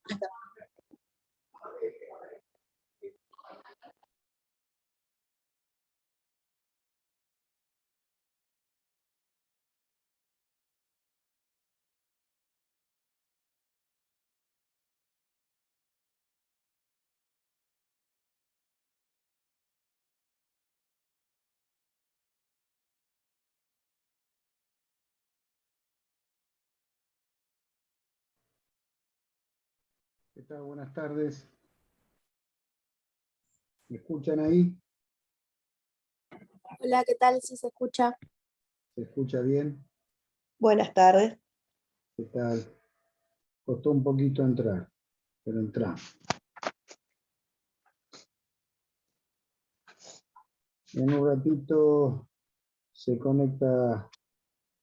¿Qué tal? Buenas tardes. ¿Me escuchan ahí? Hola, ¿qué tal? ¿Sí se escucha? ¿Se escucha bien? Buenas tardes. ¿Qué tal? Costó un poquito entrar, pero entramos. En un ratito se conecta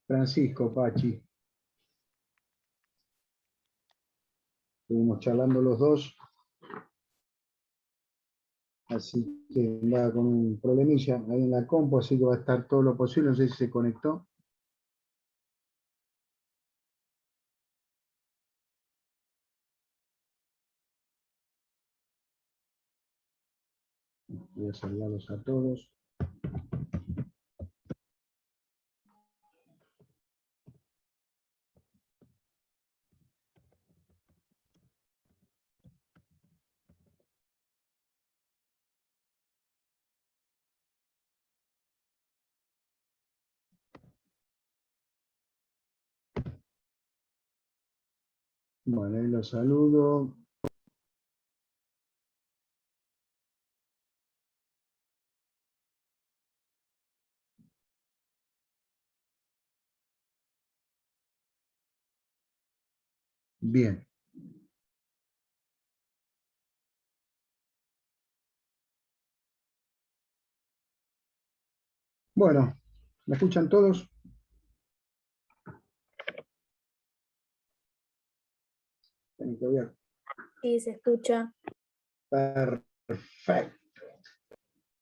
Francisco Pachi. Estuvimos charlando los dos. Así que andaba con un problemilla ahí en la compu, así que va a estar todo lo posible. No sé si se conectó. Voy a saludarlos a todos. Bueno, ahí los saludo. Bien. Bueno, ¿me escuchan todos? Sí, se escucha. Perfecto.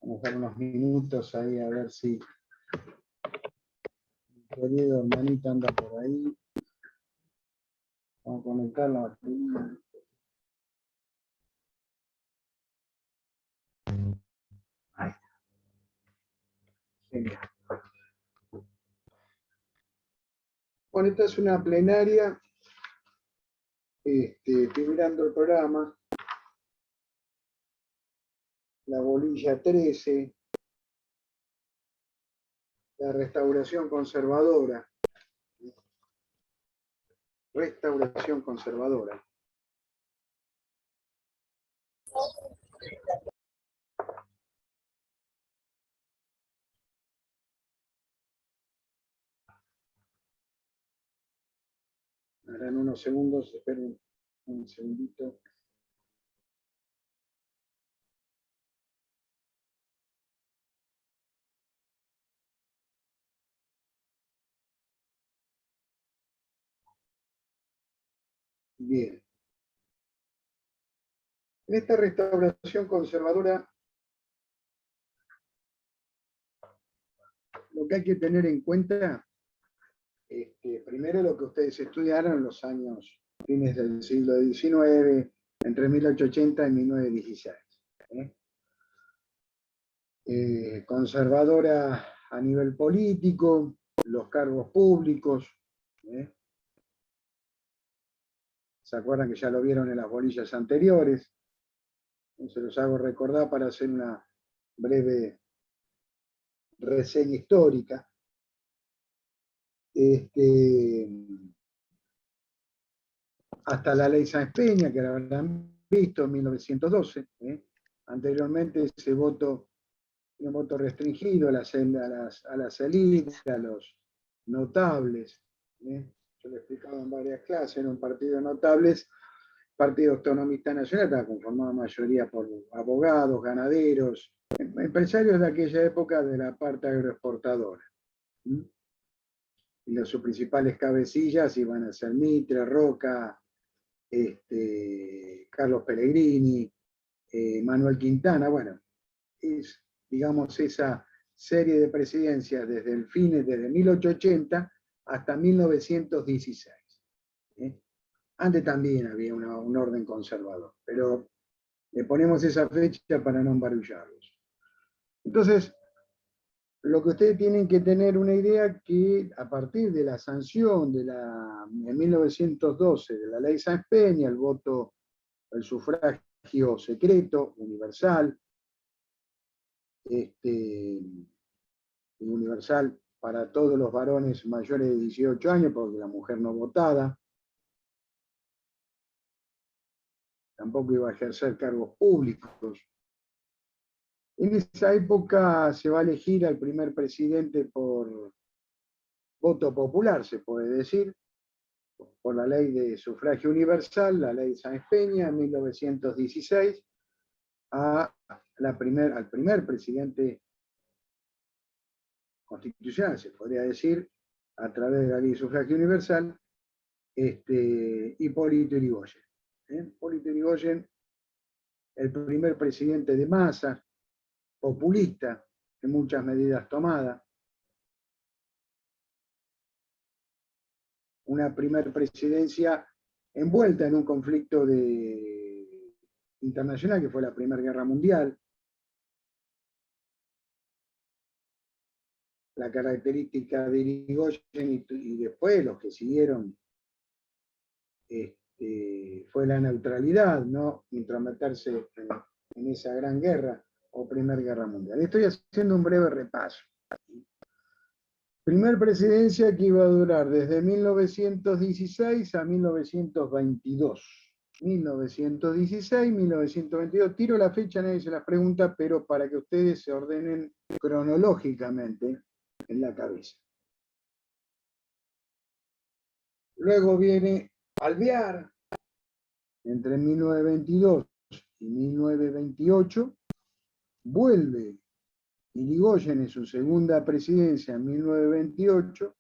Vamos a dar unos minutos ahí a ver si mi querido hermanito anda por ahí. Vamos a conectar la batería. Ahí está. Genial. Bueno, esta es una plenaria. Estoy mirando el programa. La bolilla 13. La restauración conservadora. Restauración conservadora. Ahora en unos segundos, esperen un segundito. Bien. En esta restauración conservadora, lo que hay que tener en cuenta, primero lo que ustedes estudiaron en los años fines del siglo XIX, entre 1880 y 1916. Conservadora a nivel político, los cargos públicos. ¿Se acuerdan que ya lo vieron en las bolillas anteriores? Se los hago recordar para hacer una breve reseña histórica. Hasta la ley Sáenz Peña, que la habrán visto en 1912. Anteriormente ese voto, un voto restringido a las élites, a los notables. Yo lo he explicado en varias clases, era un partido de notables. Partido Autonomista Nacional estaba conformado mayoría por abogados, ganaderos, empresarios de aquella época de la parte agroexportadora. Y sus principales cabecillas iban a ser Mitre, Roca, Carlos Pellegrini, Manuel Quintana. Bueno, es, digamos, esa serie de presidencias desde 1880 hasta 1916. Antes también había un orden conservador, pero le ponemos esa fecha para no embarullarlos. Entonces, lo que ustedes tienen que tener una idea que a partir de la sanción en 1912 de la ley Sáenz Peña, el sufragio secreto, universal, universal para todos los varones mayores de 18 años, porque la mujer no votaba, tampoco iba a ejercer cargos públicos. En esa época se va a elegir al primer presidente por voto popular, se puede decir, por la ley de sufragio universal, la ley Sáenz Peña, en 1916, al primer presidente constitucional, se podría decir, a través de la ley de sufragio universal, Hipólito Yrigoyen. Hipólito Yrigoyen, el primer presidente de masa, populista, en muchas medidas tomadas. Una primer presidencia envuelta en un conflicto internacional, que fue la Primera Guerra Mundial. La característica de Yrigoyen y después los que siguieron fue la neutralidad, no intrometerse en esa gran guerra o Primera Guerra Mundial. Estoy haciendo un breve repaso. Primer presidencia que iba a durar desde 1916 a 1922. 1916, 1922. Tiro la fecha, nadie se las pregunta, pero para que ustedes se ordenen cronológicamente en la cabeza. Luego viene Alvear, entre 1922 y 1928. Vuelve Yrigoyen en su segunda presidencia en 1928,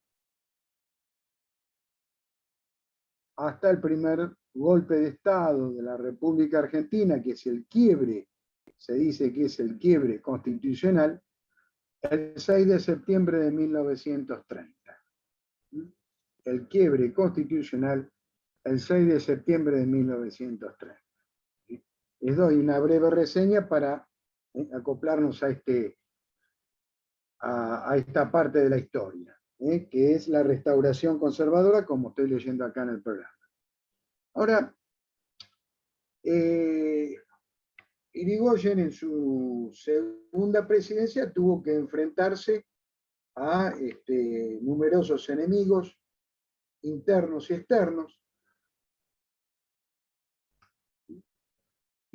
hasta el primer golpe de Estado de la República Argentina, que es el quiebre, se dice que es el quiebre constitucional, el 6 de septiembre de 1930. El quiebre constitucional, el 6 de septiembre de 1930. Les doy una breve reseña para acoplarnos a esta parte de la historia, que es la restauración conservadora, como estoy leyendo acá en el programa. Ahora, Yrigoyen en su segunda presidencia tuvo que enfrentarse a numerosos enemigos internos y externos.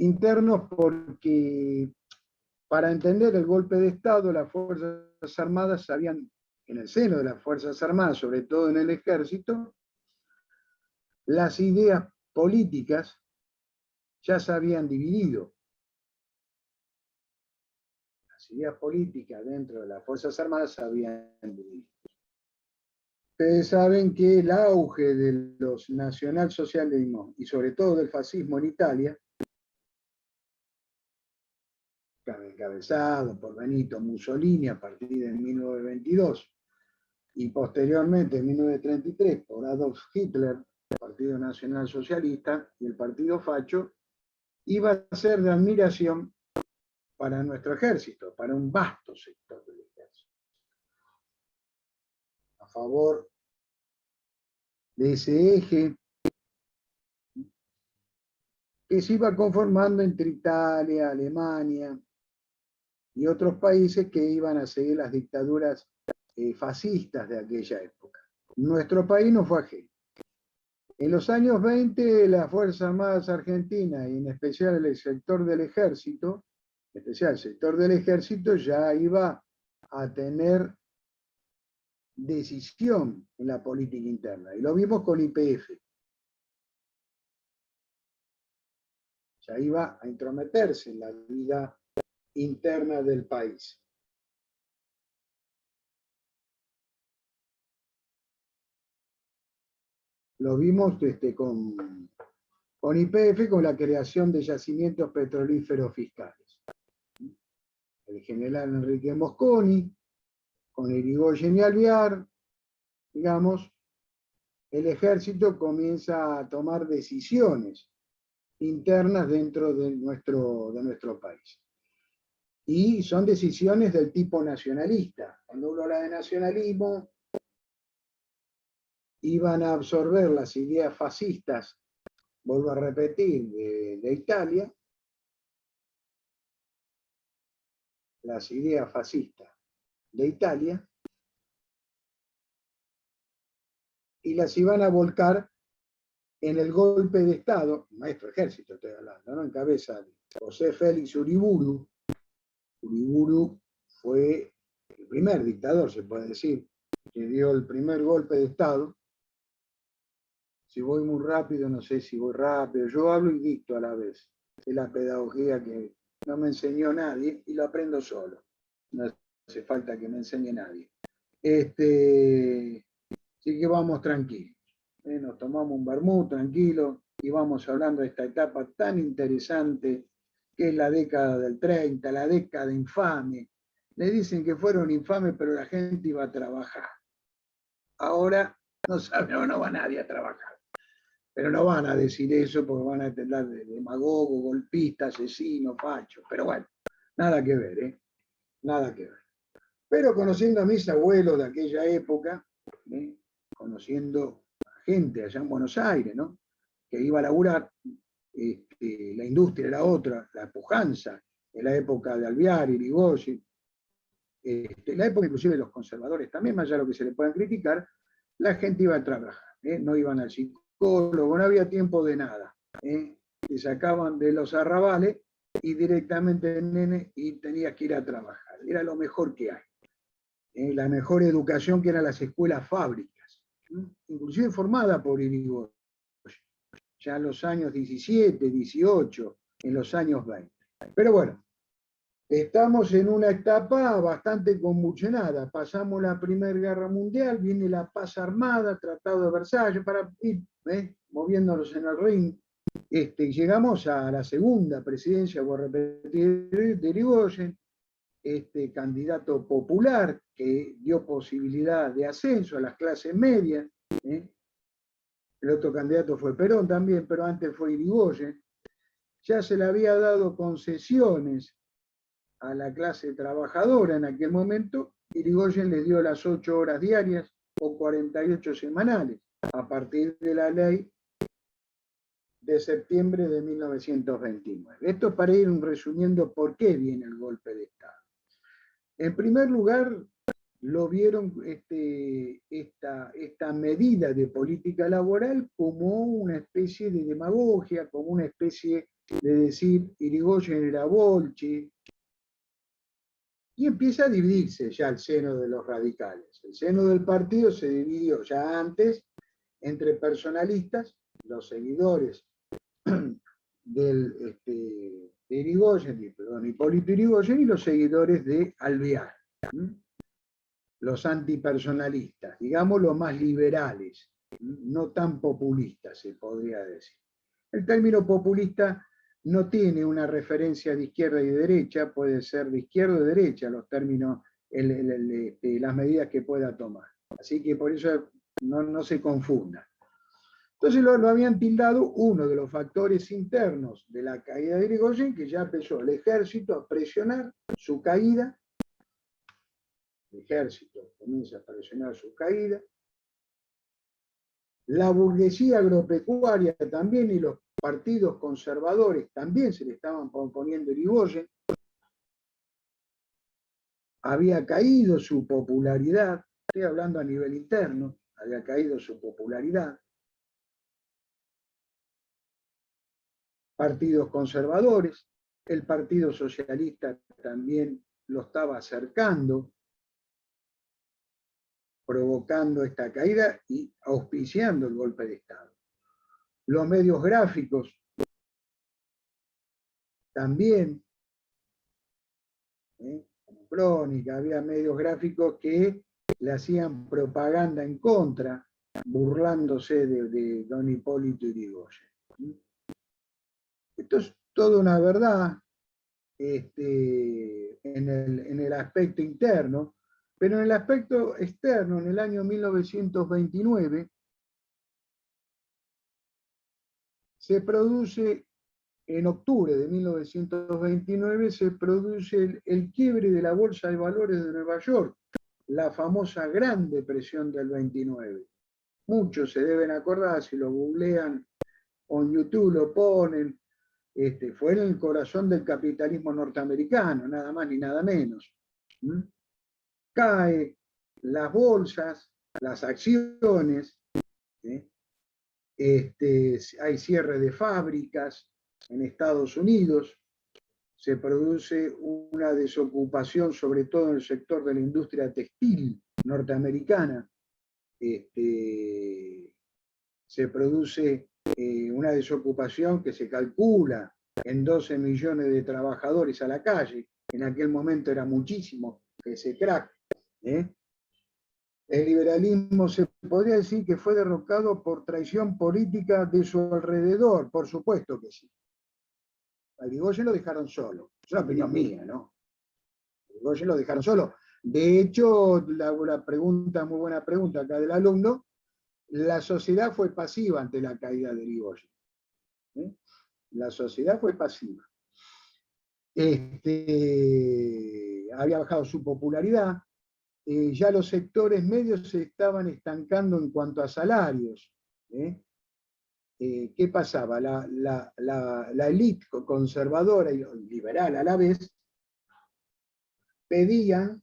Internos porque, para entender el golpe de Estado, las Fuerzas Armadas habían, en el seno de las Fuerzas Armadas, sobre todo en el ejército, las ideas políticas ya se habían dividido. Las ideas políticas dentro de las Fuerzas Armadas se habían dividido. Ustedes saben que el auge de los nacionalsocialismos y sobre todo del fascismo en Italia, encabezado por Benito Mussolini a partir de 1922 y posteriormente en 1933 por Adolf Hitler, el Partido Nacional Socialista y el Partido Facho, iba a ser de admiración para nuestro ejército, para un vasto sector del ejército, a favor de ese eje que se iba conformando entre Italia, Alemania y otros países que iban a seguir las dictaduras fascistas de aquella época. Nuestro país no fue ajeno. En los años 20, las Fuerzas Armadas Argentinas, y en especial el sector del ejército, ya iba a tener decisión en la política interna. Y lo vimos con YPF. Ya iba a intrometerse en la vida interna del país. Lo vimos con YPF, con la creación de yacimientos petrolíferos fiscales. El general Enrique Mosconi, con Yrigoyen y Alvear, digamos, el ejército comienza a tomar decisiones internas dentro de nuestro país. Y son decisiones del tipo nacionalista. Cuando uno habla de nacionalismo, iban a absorber las ideas fascistas, vuelvo a repetir, de Italia, las ideas fascistas de Italia, y las iban a volcar en el golpe de Estado, maestro ejército estoy hablando, ¿no? En cabeza de José Félix Uriburu. Uriburu fue el primer dictador, se puede decir, que dio el primer golpe de Estado. Si voy muy rápido, no sé si voy rápido, yo hablo y dicto a la vez. Es la pedagogía que no me enseñó nadie y lo aprendo solo. No hace falta que me enseñe nadie. Así que vamos tranquilos. Nos tomamos un vermut tranquilo y vamos hablando de esta etapa tan interesante que es la década del 30, la década infame. Le dicen que fueron infames, pero la gente iba a trabajar. Ahora no sabemos, no va nadie a trabajar. Pero no van a decir eso porque van a tildar de demagogo, golpista, asesino, facho. Pero bueno, nada que ver, ¿eh? Nada que ver. Pero conociendo a mis abuelos de aquella época, conociendo a gente allá en Buenos Aires, ¿no? Que iba a laburar, la industria era otra, la pujanza, en la época de Alvear, Irigoyen, la época inclusive de los conservadores también, más allá de lo que se le puedan criticar, la gente iba a trabajar, no iban al psicólogo, no había tiempo de nada. Se sacaban de los arrabales y directamente el nene y tenías que ir a trabajar. Era lo mejor que hay. La mejor educación que eran las escuelas fábricas, inclusive formada por Irigoyen, ya en los años 17, 18, en los años 20. Pero bueno, estamos en una etapa bastante convulsionada. Pasamos la Primera Guerra Mundial, viene la paz armada, Tratado de Versalles, para ir moviéndonos en el ring. Llegamos a la segunda presidencia, voy a repetir, de Irigoyen, candidato popular que dio posibilidad de ascenso a las clases medias. El otro candidato fue Perón también, pero antes fue Irigoyen. Ya se le había dado concesiones a la clase trabajadora en aquel momento. Irigoyen les dio las 8 horas diarias o 48 semanales a partir de la ley de septiembre de 1929. Esto para ir resumiendo por qué viene el golpe de Estado. En primer lugar, lo vieron esta medida de política laboral como una especie de demagogia, como una especie de decir Irigoyen era bolche, y empieza a dividirse ya el seno de los radicales. El seno del partido se dividió ya antes entre personalistas, los seguidores de Irigoyen, perdón, Hipólito Yrigoyen, y los seguidores de Alvear, los antipersonalistas, digamos los más liberales, no tan populistas, se podría decir. El término populista no tiene una referencia de izquierda y de derecha, puede ser de izquierda o de derecha los términos, las medidas que pueda tomar. Así que por eso no se confunda. Entonces lo habían tildado uno de los factores internos de la caída de Irigoyen, que ya empezó el ejército a presionar su caída. El ejército comienza a presionar su caída. La burguesía agropecuaria también y los partidos conservadores también se le estaban proponiendo Irigoyen. Había caído su popularidad, estoy hablando a nivel interno, había caído su popularidad. Partidos conservadores, el Partido Socialista también lo estaba acercando, provocando esta caída y auspiciando el golpe de Estado. Los medios gráficos también, como Crónica, había medios gráficos que le hacían propaganda en contra, burlándose de don Hipólito Yrigoyen. Esto es toda una verdad en el aspecto interno, pero en el aspecto externo, en el año 1929, se produce, en octubre de 1929, se produce el quiebre de la Bolsa de Valores de Nueva York, la famosa Gran Depresión del 29. Muchos se deben acordar, si lo googlean o en YouTube lo ponen, fue en el corazón del capitalismo norteamericano, nada más ni nada menos. Cae las bolsas, las acciones, hay cierre de fábricas en Estados Unidos, se produce una desocupación, sobre todo en el sector de la industria textil norteamericana, se produce una desocupación que se calcula en 12 millones de trabajadores a la calle, en aquel momento era muchísimo ese crack. El liberalismo se podría decir que fue derrocado por traición política de su alrededor, por supuesto que sí. A Irigoyen lo dejaron solo, es una opinión mía, ¿no? A Irigoyen lo dejaron solo. De hecho, la pregunta, muy buena pregunta acá del alumno, la sociedad fue pasiva ante la caída de Irigoyen. La sociedad fue pasiva. Había bajado su popularidad, ya los sectores medios se estaban estancando en cuanto a salarios. ¿Qué pasaba? La élite conservadora y liberal a la vez pedían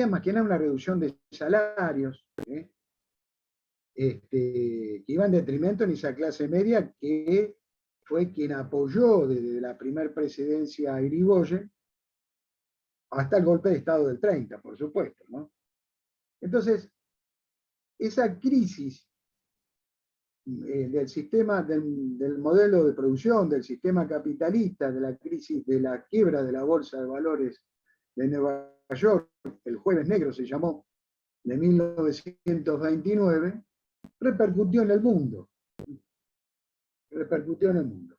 más que nada una reducción de salarios, que iba en detrimento de esa clase media que fue quien apoyó desde la primera presidencia a Irigoyen hasta el golpe de Estado del 30, por supuesto, ¿no? Entonces, esa crisis del sistema, del modelo de producción, del sistema capitalista, de la crisis, de la quiebra de la Bolsa de Valores de Nueva York, el Jueves Negro se llamó, de 1929, repercutió en el mundo. Repercutió en el mundo.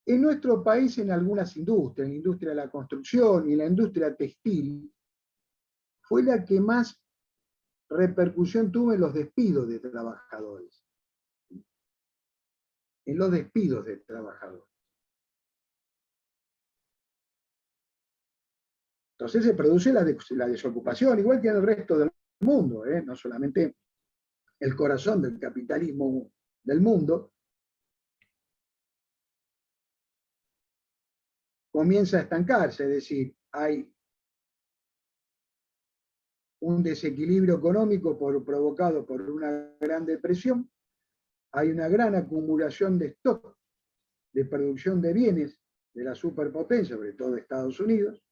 En nuestro país, en algunas industrias, en la industria de la construcción y la industria textil, fue la que más repercusión tuvo en los despidos de trabajadores. En los despidos de trabajadores. Entonces se produce la desocupación, igual que en el resto del mundo, no solamente el corazón del capitalismo del mundo, comienza a estancarse, es decir, hay un desequilibrio económico provocado por una gran depresión, hay una gran acumulación de stock de producción de bienes de la superpotencia, sobre todo de Estados Unidos,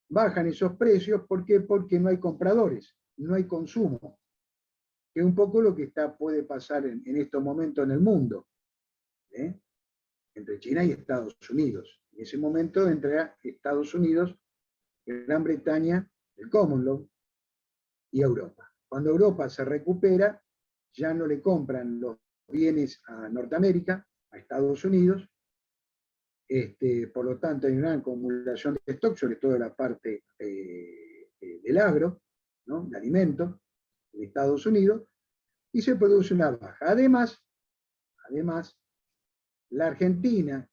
bajan esos precios, ¿por qué? Porque no hay compradores, no hay consumo, que es un poco lo que puede pasar en estos momentos en el mundo, entre China y Estados Unidos. En ese momento entre Estados Unidos, Gran Bretaña, el Commonwealth y Europa. Cuando Europa se recupera, ya no le compran los bienes a Norteamérica, a Estados Unidos, por lo tanto hay una acumulación de stock, sobre todo de la parte del agro, ¿no? De alimentos, en Estados Unidos, y se produce una baja. Además, la Argentina,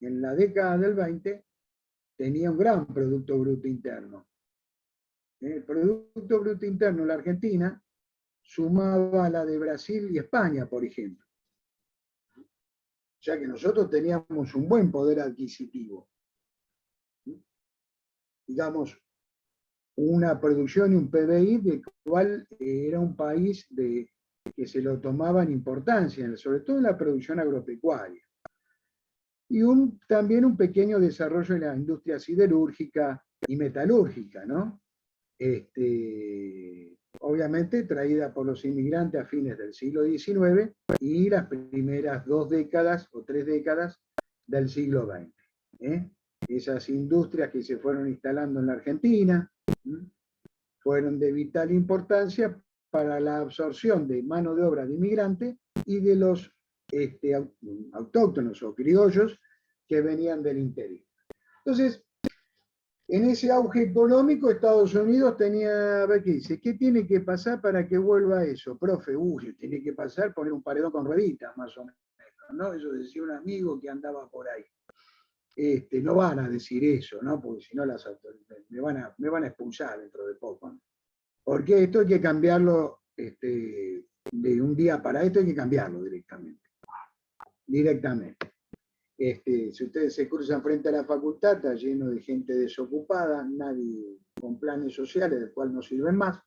en la década del 20, tenía un gran Producto Bruto Interno. El Producto Bruto Interno de la Argentina sumaba a la de Brasil y España, por ejemplo. O sea que nosotros teníamos un buen poder adquisitivo. Digamos, una producción y un PBI del cual era un país que se lo tomaba en importancia, sobre todo en la producción agropecuaria. Y también un pequeño desarrollo en la industria siderúrgica y metalúrgica, ¿no? Obviamente traída por los inmigrantes a fines del siglo XIX y las primeras 2 décadas o 3 décadas del siglo XX. Esas industrias que se fueron instalando en la Argentina fueron de vital importancia para la absorción de mano de obra de inmigrantes y de los autóctonos o criollos que venían del interior. Entonces, En ese auge económico, Estados Unidos tenía, a ver qué dice, ¿qué tiene que pasar para que vuelva eso? Profe, tiene que pasar poner un paredón con rueditas, más o menos, ¿no? Eso decía un amigo que andaba por ahí. No van a decir eso, ¿no? Porque si no las autoridades me van a expulsar dentro de poco, ¿no? Porque esto hay que cambiarlo, de un día para esto hay que cambiarlo directamente. Si ustedes se cruzan frente a la facultad, está lleno de gente desocupada, nadie con planes sociales, del cual no sirven más.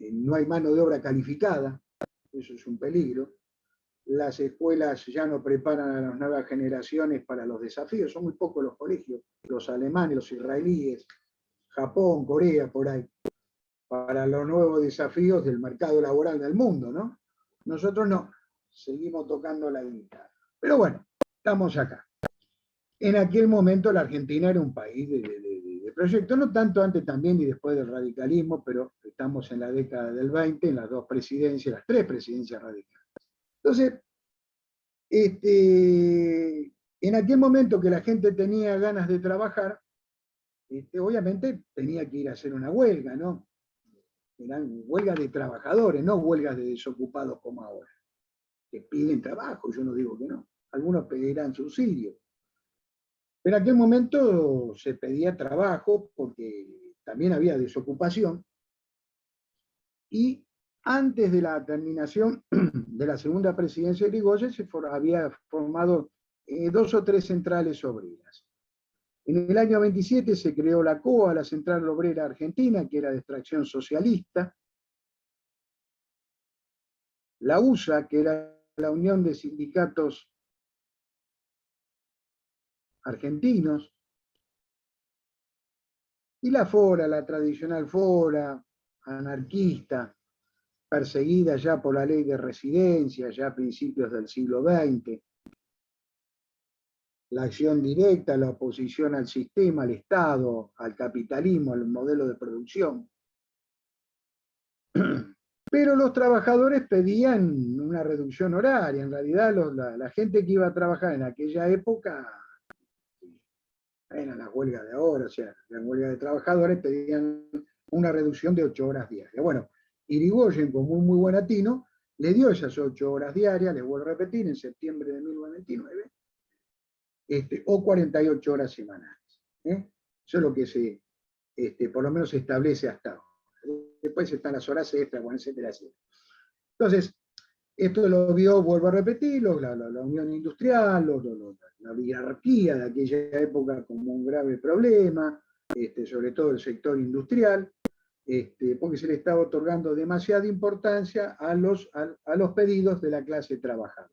No hay mano de obra calificada, eso es un peligro. Las escuelas ya no preparan a las nuevas generaciones para los desafíos, son muy pocos los colegios, los alemanes, los israelíes, Japón, Corea, por ahí, para los nuevos desafíos del mercado laboral del mundo, ¿no? Nosotros no, seguimos tocando la guitarra. Pero bueno, estamos acá. En aquel momento la Argentina era un país de proyectos, no tanto antes también y después del radicalismo, pero estamos en la década del 20, en las dos presidencias, las tres presidencias radicales. Entonces, en aquel momento que la gente tenía ganas de trabajar, obviamente tenía que ir a hacer una huelga, ¿no? Eran huelgas de trabajadores, no huelgas de desocupados como ahora, que piden trabajo, yo no digo que no. Algunos pedirán subsidio. Pero en aquel momento se pedía trabajo porque también había desocupación. Y antes de la terminación de la segunda presidencia de Irigoyen había formado 2 o 3 centrales obreras. En el año 27 se creó la COA, la Central Obrera Argentina, que era de extracción socialista. La USA, que era la Unión de Sindicatos Argentinos. Y la FORA, la tradicional FORA, anarquista, perseguida ya por la ley de residencia, ya a principios del siglo XX. La acción directa, la oposición al sistema, al Estado, al capitalismo, al modelo de producción. Pero los trabajadores pedían una reducción horaria. En realidad la gente que iba a trabajar en aquella época, eran las huelgas de ahora, o sea, las huelgas de trabajadores pedían una reducción de 8 horas diarias. Bueno, Irigoyen, como un muy buen latino, le dio esas 8 horas diarias, les vuelvo a repetir, en septiembre de 1929, o 48 horas semanales. Eso es lo que por lo menos se establece hasta ahora. Después están las horas extras, bueno, etcétera, etcétera. Entonces, esto lo vio, vuelvo a repetirlo, la Unión Industrial, la oligarquía de aquella época como un grave problema, sobre todo el sector industrial, porque se le estaba otorgando demasiada importancia a los pedidos de la clase trabajadora.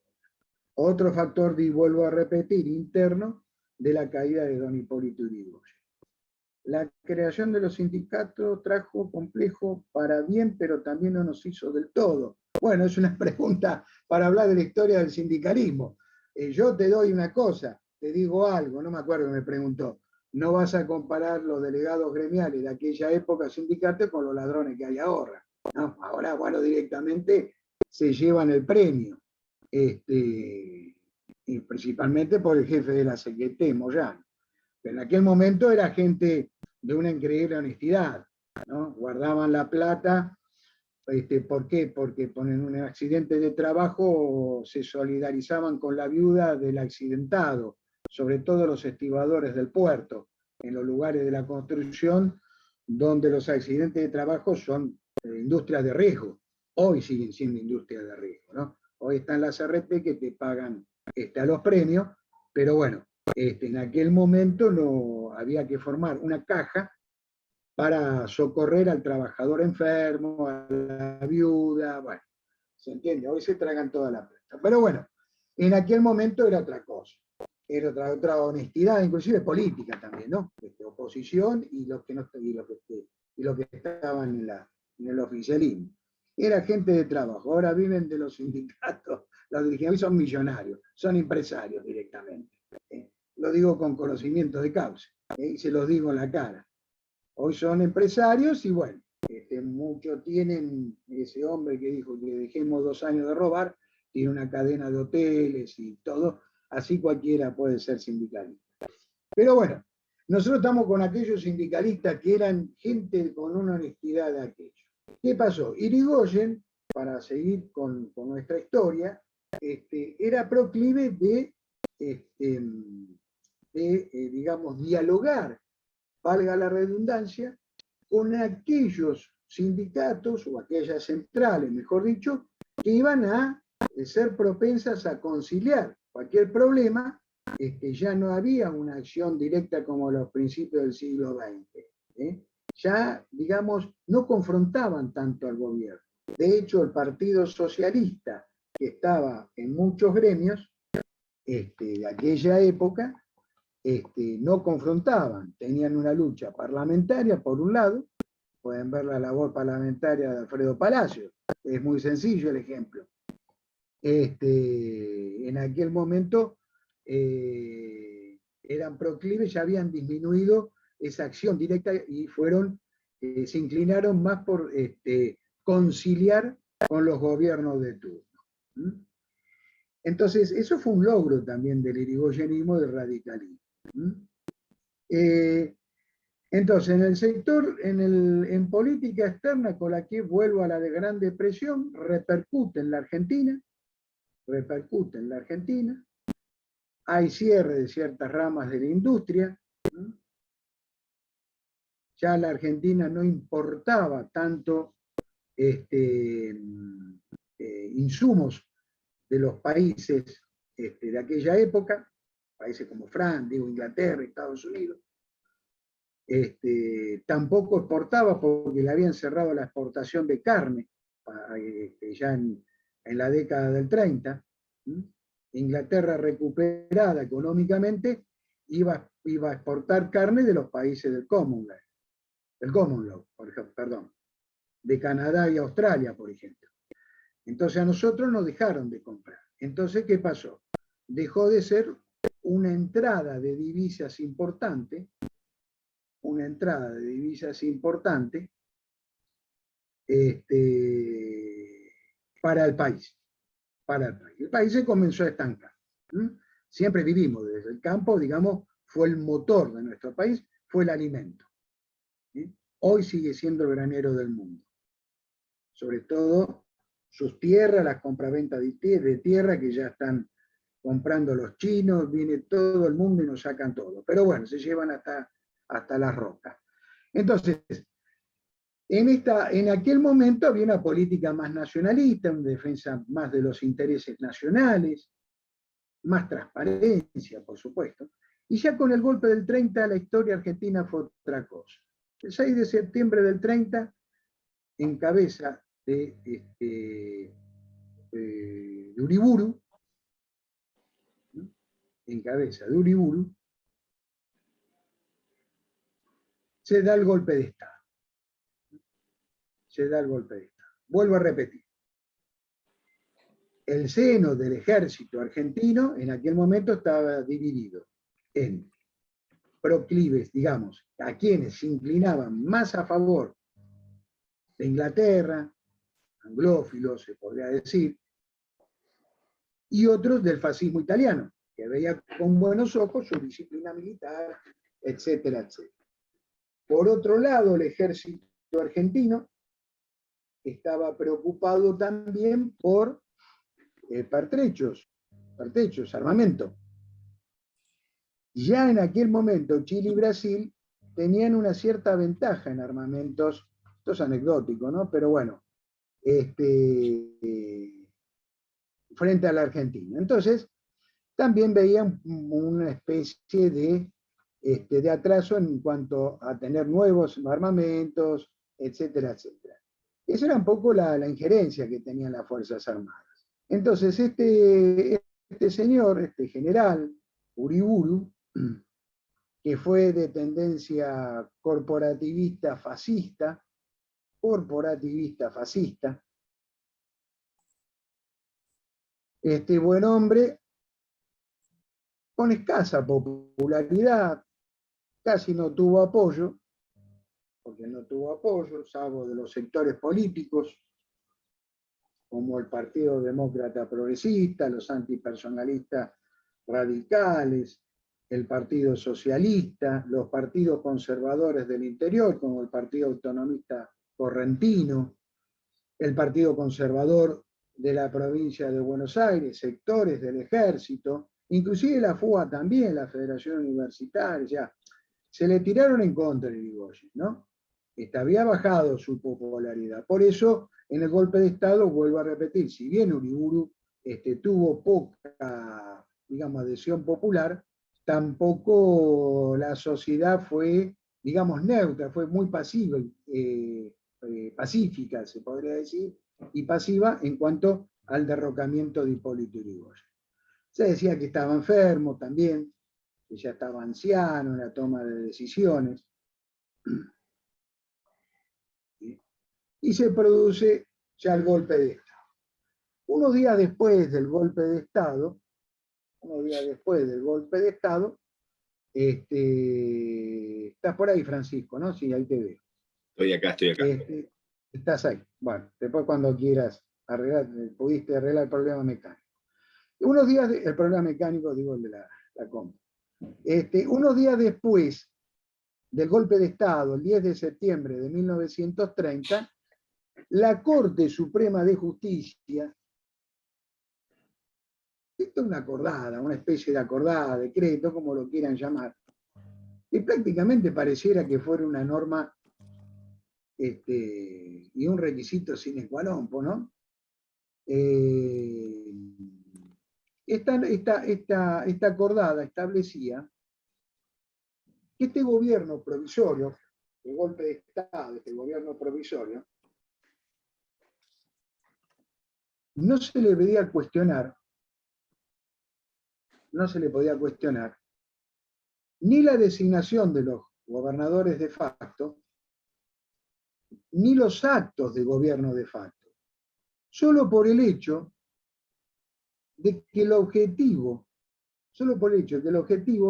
Otro factor, y vuelvo a repetir, interno, de la caída de don Hipólito Yrigoyen. La creación de los sindicatos trajo complejo para bien, pero también no nos hizo del todo. Bueno, es una pregunta para hablar de la historia del sindicalismo. Yo te doy una cosa, te digo algo, no me acuerdo que me preguntó. No vas a comparar los delegados gremiales de aquella época sindicatos con los ladrones que hay ahora. No, ahora, bueno, directamente se llevan el premio. Y principalmente por el jefe de la CGT, Moyano. Pero en aquel momento era gente de una increíble honestidad, ¿no? Guardaban la plata. ¿Por qué? Porque en un accidente de trabajo se solidarizaban con la viuda del accidentado, sobre todo los estibadores del puerto, en los lugares de la construcción donde los accidentes de trabajo son industrias de riesgo. Hoy siguen siendo industrias de riesgo, ¿no? Hoy están las RP que te pagan a los premios, pero bueno, en aquel momento no había que formar una caja para socorrer al trabajador enfermo, a la viuda, bueno, ¿se entiende? Hoy se tragan toda la plata. Pero bueno, en aquel momento era otra cosa, era otra honestidad, inclusive política también, ¿no? Oposición y los que estaban en el oficialismo. Era gente de trabajo, ahora viven de los sindicatos, los dirigentes son millonarios, son empresarios directamente. Lo digo con conocimiento de causa, y se los digo en la cara. Hoy son empresarios y bueno, muchos tienen, ese hombre que dijo que dejemos 2 años de robar, tiene una cadena de hoteles y todo, así cualquiera puede ser sindicalista. Pero bueno, nosotros estamos con aquellos sindicalistas que eran gente con una honestidad de aquello. ¿Qué pasó? Irigoyen, para seguir con nuestra historia, era proclive de digamos, dialogar, valga la redundancia, con aquellos sindicatos o aquellas centrales, mejor dicho, que iban a ser propensas a conciliar cualquier problema. Ya no había una acción directa como a los principios del siglo XX. Ya, digamos, no confrontaban tanto al gobierno. De hecho, el Partido Socialista, que estaba en muchos gremios de aquella época, no confrontaban, tenían una lucha parlamentaria por un lado. Pueden ver la labor parlamentaria de Alfredo Palacio, es muy sencillo el ejemplo. En aquel momento eran proclives, ya habían disminuido esa acción directa y se inclinaron más por conciliar con los gobiernos de turno. Entonces, eso fue un logro también del irigoyenismo, del radicalismo. Entonces, en el sector, en política externa, con la que vuelvo a la de Gran Depresión, repercute en la Argentina, hay cierre de ciertas ramas de la industria, ya la Argentina no importaba tanto insumos de los países de aquella época, países como Francia, Inglaterra, Estados Unidos. Tampoco exportaba porque le habían cerrado la exportación de carne ya en la década del 30. Inglaterra, recuperada económicamente, iba a exportar carne de los países del Commonwealth, por ejemplo, perdón, de Canadá y Australia, por ejemplo. Entonces a nosotros nos dejaron de comprar. Entonces, ¿qué pasó? Dejó de ser una entrada de divisas importante, para el país. El país se comenzó a estancar. Siempre vivimos desde el campo, digamos, fue el motor de nuestro país, fue el alimento. Hoy sigue siendo el granero del mundo. Sobre todo sus tierras, las compraventas de tierra que ya están comprando los chinos, viene todo el mundo y nos sacan todo. Pero bueno, se llevan hasta las rocas. Entonces, en aquel momento había una política más nacionalista, una defensa más de los intereses nacionales, más transparencia, por supuesto. Y ya con el golpe del 30, la historia argentina fue otra cosa. El 6 de septiembre del 30, en cabeza de Uriburu, se da el golpe de Estado. Vuelvo a repetir. El seno del ejército argentino en aquel momento estaba dividido en proclives, digamos, a quienes se inclinaban más a favor de Inglaterra, anglófilos se podría decir, y otros del fascismo italiano, que veía con buenos ojos su disciplina militar, etcétera, etcétera. Por otro lado, el ejército argentino estaba preocupado también por pertrechos, armamento. Ya en aquel momento Chile y Brasil tenían una cierta ventaja en armamentos, esto es anecdótico, ¿no? Pero bueno, frente a la Argentina. Entonces, también veían una especie de atraso en cuanto a tener nuevos armamentos, etcétera, etcétera. Esa era un poco la injerencia que tenían las Fuerzas Armadas. Entonces, este señor, este general, Uriburu, que fue de tendencia corporativista fascista, este buen hombre, con escasa popularidad, casi no tuvo apoyo, salvo de los sectores políticos, como el Partido Demócrata Progresista, los antipersonalistas radicales, el Partido Socialista, los partidos conservadores del interior, como el Partido Autonomista Correntino, el Partido Conservador de la provincia de Buenos Aires, sectores del ejército, inclusive la FUA también, la Federación Universitaria, se le tiraron en contra de Irigoyen, ¿no? Había bajado su popularidad. Por eso, en el golpe de Estado, vuelvo a repetir, si bien Uriburu tuvo poca, digamos, adhesión popular, tampoco la sociedad fue, digamos, neutra, fue muy pasiva, pacífica, se podría decir, y pasiva en cuanto al derrocamiento de Hipólito Yrigoyen. Se decía que estaba enfermo también, que ya estaba anciano en la toma de decisiones. Y se produce ya el golpe de Estado. Unos días después del golpe de Estado, estás por ahí, Francisco, ¿no? Sí, ahí te veo. Estoy acá. Estás ahí. Bueno, después cuando quieras arreglar, pudiste arreglar el problema mecánico. Unos días, el problema mecánico, digo, el de la compra. Unos días después del golpe de Estado, el 10 de septiembre de 1930, la Corte Suprema de Justicia, esto es una acordada, una especie de acordada, decreto, como lo quieran llamar, y prácticamente pareciera que fuera una norma y un requisito sine qua non, ¿no? Esta acordada establecía que este gobierno provisorio, el golpe de Estado, este gobierno provisorio, no se le podía cuestionar ni la designación de los gobernadores de facto, ni los actos de gobierno de facto, solo por el hecho de que el objetivo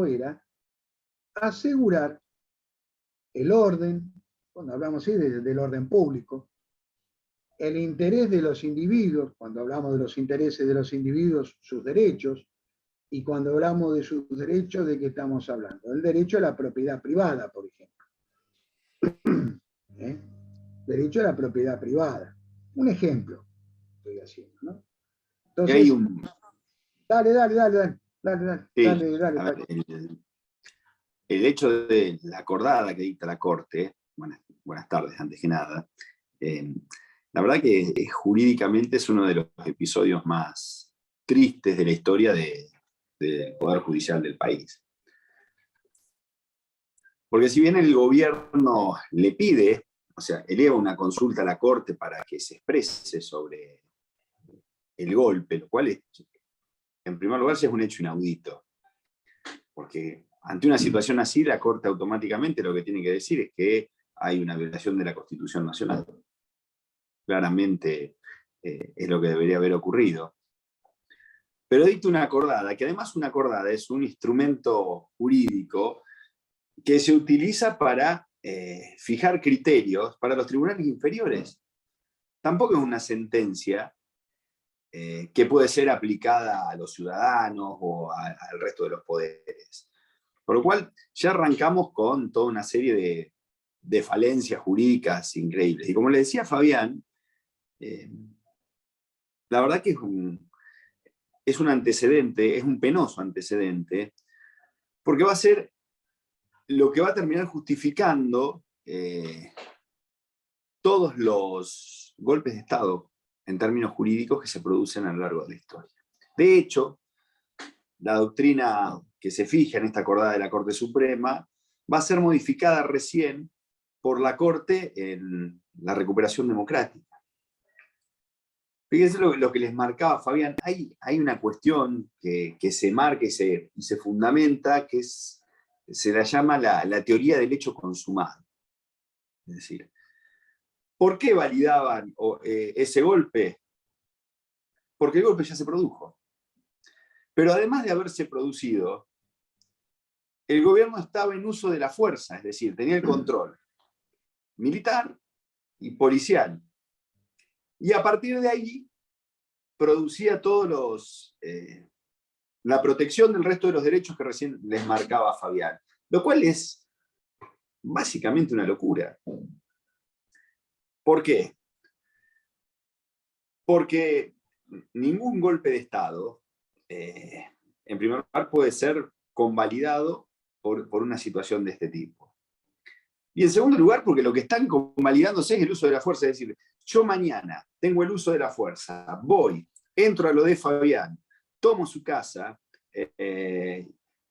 era asegurar el orden, cuando hablamos del orden público, el interés de los individuos, cuando hablamos de los intereses de los individuos, sus derechos, y cuando hablamos de sus derechos, ¿de qué estamos hablando? El derecho a la propiedad privada, por ejemplo. Derecho a la propiedad privada. Un ejemplo estoy haciendo, ¿no? Entonces, hay un... Dale. Sí, dale. El hecho de la acordada que dicta la Corte, buenas tardes, antes que nada, la verdad que jurídicamente es uno de los episodios más tristes de la historia del Poder Judicial del país. Porque si bien el gobierno le pide, o sea, eleva una consulta a la Corte para que se exprese sobre el golpe, lo cual es, en primer lugar, ya es un hecho inaudito. Porque ante una situación así, la Corte automáticamente lo que tiene que decir es que hay una violación de la Constitución Nacional. Claramente es lo que debería haber ocurrido. Pero dicta una acordada, que además una acordada es un instrumento jurídico que se utiliza para fijar criterios para los tribunales inferiores. Tampoco es una sentencia que puede ser aplicada a los ciudadanos o al resto de los poderes. Por lo cual ya arrancamos con toda una serie de falencias jurídicas increíbles. Y como le decía Fabián, la verdad que es un antecedente, es un penoso antecedente, porque va a ser lo que va a terminar justificando todos los golpes de Estado en términos jurídicos que se producen a lo largo de la historia. De hecho, la doctrina que se fija en esta acordada de la Corte Suprema va a ser modificada recién por la Corte en la recuperación democrática. Fíjense lo que les marcaba Fabián. Hay una cuestión que se marca y se fundamenta, que se la llama la teoría del hecho consumado. Es decir, ¿por qué validaban ese golpe? Porque el golpe ya se produjo. Pero además de haberse producido, el gobierno estaba en uso de la fuerza, es decir, tenía el control militar y policial. Y a partir de ahí producía todos la protección del resto de los derechos que recién les marcaba Fabián, lo cual es básicamente una locura. ¿Por qué? Porque ningún golpe de Estado, en primer lugar, puede ser convalidado por una situación de este tipo. Y en segundo lugar, porque lo que están convalidándose es el uso de la fuerza. Es decir, yo mañana tengo el uso de la fuerza, voy, entro a lo de Fabián, tomo su casa,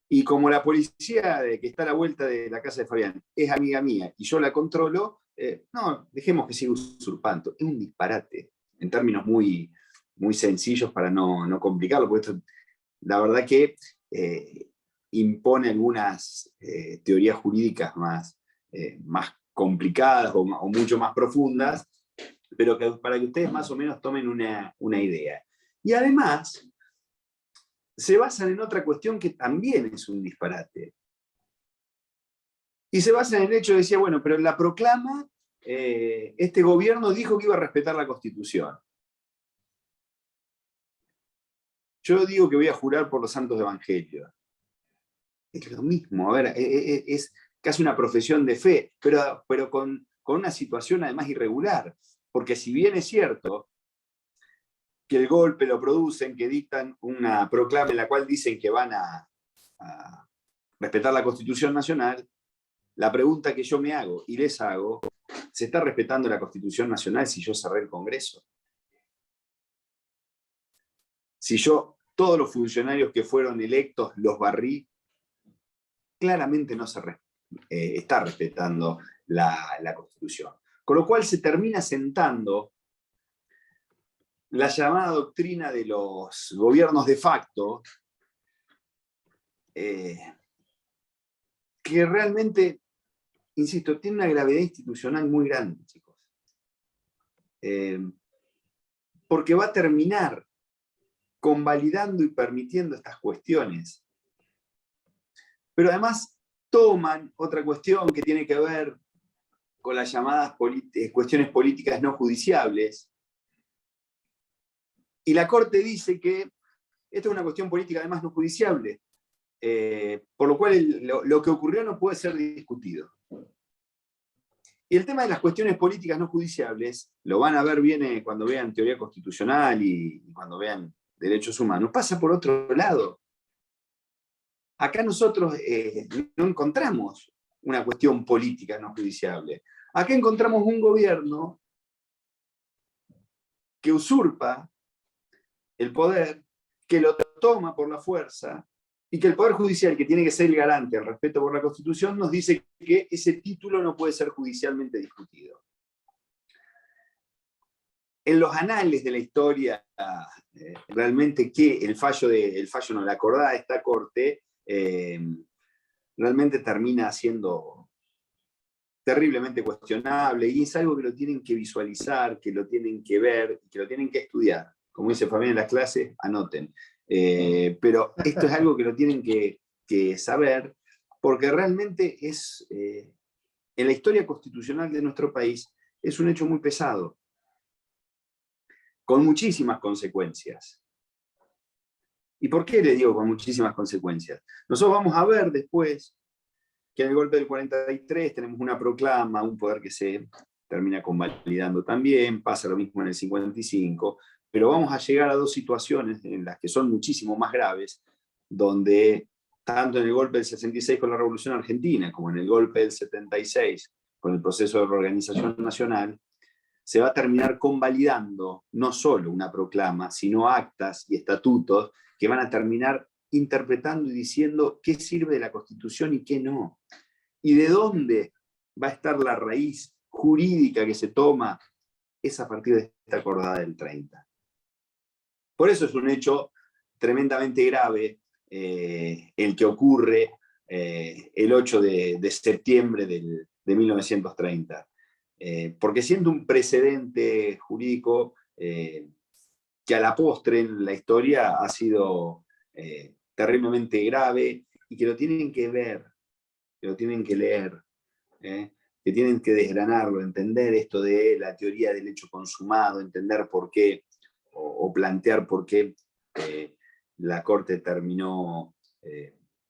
y como la policía que está a la vuelta de la casa de Fabián es amiga mía y yo la controlo, no, dejemos que siga usurpando. Es un disparate, en términos muy, muy sencillos para no complicarlo, porque esto, la verdad que impone algunas teorías jurídicas más complicadas o mucho más profundas, pero para que ustedes más o menos tomen una idea. Y además, se basan en otra cuestión que también es un disparate. Y se basa en el hecho de decir, bueno, pero en la proclama, este gobierno dijo que iba a respetar la Constitución. Yo digo que voy a jurar por los santos evangelios. Es lo mismo, a ver, es casi una profesión de fe, pero con una situación además irregular. Porque si bien es cierto que el golpe lo producen, que dictan una proclama en la cual dicen que van a respetar la Constitución Nacional, la pregunta que yo me hago y les hago, ¿se está respetando la Constitución Nacional si yo cerré el Congreso? Si yo, todos los funcionarios que fueron electos, los barrí, claramente no se está respetando la Constitución. Con lo cual se termina sentando la llamada doctrina de los gobiernos de facto, que realmente, insisto, tiene una gravedad institucional muy grande, chicos. Porque va a terminar convalidando y permitiendo estas cuestiones. Pero además toman otra cuestión que tiene que ver con las llamadas cuestiones políticas no judiciables. Y la Corte dice que esta es una cuestión política además no judiciable, por lo cual lo que ocurrió no puede ser discutido. Y el tema de las cuestiones políticas no judiciables, lo van a ver bien cuando vean teoría constitucional y cuando vean derechos humanos, pasa por otro lado. Acá nosotros no encontramos una cuestión política no judiciable. Acá encontramos un gobierno que usurpa el poder, que lo toma por la fuerza, y que el Poder Judicial, que tiene que ser el garante del respeto por la Constitución, nos dice que ese título no puede ser judicialmente discutido. En los anales de la historia, realmente que la acordada de esta Corte, realmente termina siendo terriblemente cuestionable, y es algo que lo tienen que visualizar, que lo tienen que ver, que lo tienen que estudiar. Como dice Fabián en las clases, anoten. Pero esto es algo que lo tienen que saber, porque realmente es, en la historia constitucional de nuestro país, es un hecho muy pesado, con muchísimas consecuencias. ¿Y por qué le digo con muchísimas consecuencias? Nosotros vamos a ver después que en el golpe del 43 tenemos una proclama, un poder que se termina convalidando también, pasa lo mismo en el 55, pero vamos a llegar a dos situaciones en las que son muchísimo más graves, donde tanto en el golpe del 66 con la Revolución Argentina, como en el golpe del 76 con el proceso de reorganización nacional, se va a terminar convalidando no solo una proclama, sino actas y estatutos que van a terminar interpretando y diciendo qué sirve de la Constitución y qué no. Y de dónde va a estar la raíz jurídica que se toma, es a partir de esta acordada del 30. Por eso es un hecho tremendamente grave el que ocurre el 8 de septiembre de 1930. Porque siendo un precedente jurídico que a la postre en la historia ha sido terriblemente grave, y que lo tienen que ver, que lo tienen que leer, que tienen que desgranarlo, entender esto de la teoría del hecho consumado, entender por qué, o plantear por qué la Corte terminó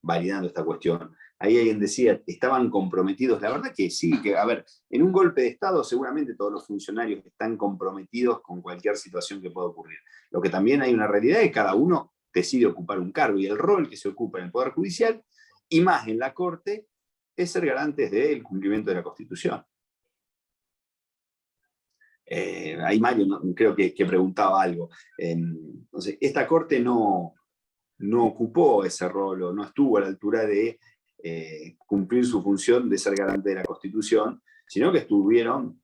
validando esta cuestión. Ahí alguien decía, estaban comprometidos. La verdad que sí, que a ver, en un golpe de Estado seguramente todos los funcionarios están comprometidos con cualquier situación que pueda ocurrir. Lo que también hay una realidad es que cada uno decide ocupar un cargo, y el rol que se ocupa en el Poder Judicial, y más en la Corte, es ser garantes del cumplimiento de la Constitución. Ahí Mario creo que preguntaba algo. Entonces, esta Corte no ocupó ese rol, o no estuvo a la altura de cumplir su función de ser garante de la Constitución, sino que estuvieron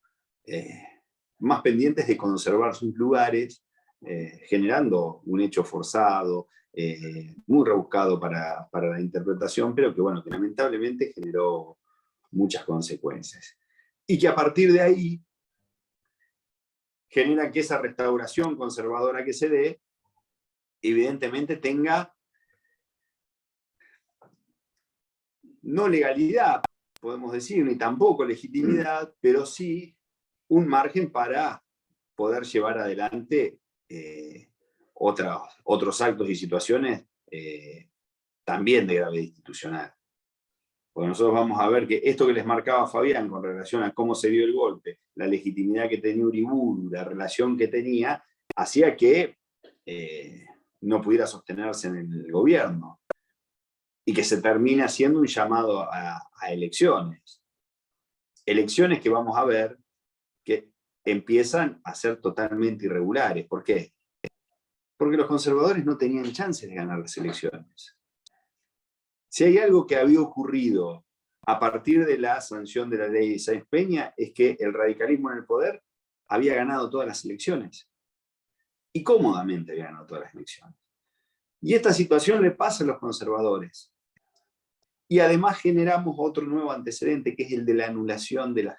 más pendientes de conservar sus lugares, generando un hecho forzado, muy rebuscado para la interpretación, pero que, bueno, que lamentablemente generó muchas consecuencias. Y que a partir de ahí genera que esa restauración conservadora que se dé, evidentemente tenga no legalidad, podemos decir, ni tampoco legitimidad, pero sí un margen para poder llevar adelante otros actos y situaciones también de gravedad institucional. Porque nosotros vamos a ver que esto que les marcaba Fabián con relación a cómo se dio el golpe, la legitimidad que tenía Uriburu, la relación que tenía, hacía que no pudiera sostenerse en el gobierno, y que se termine haciendo un llamado a elecciones. Elecciones que vamos a ver que empiezan a ser totalmente irregulares. ¿Por qué? Porque los conservadores no tenían chances de ganar las elecciones. Si hay algo que había ocurrido a partir de la sanción de la ley de Sáenz Peña, es que el radicalismo en el poder había ganado todas las elecciones. Y cómodamente había ganado todas las elecciones. Y esta situación le pasa a los conservadores. Y además generamos otro nuevo antecedente, que es el de la anulación de las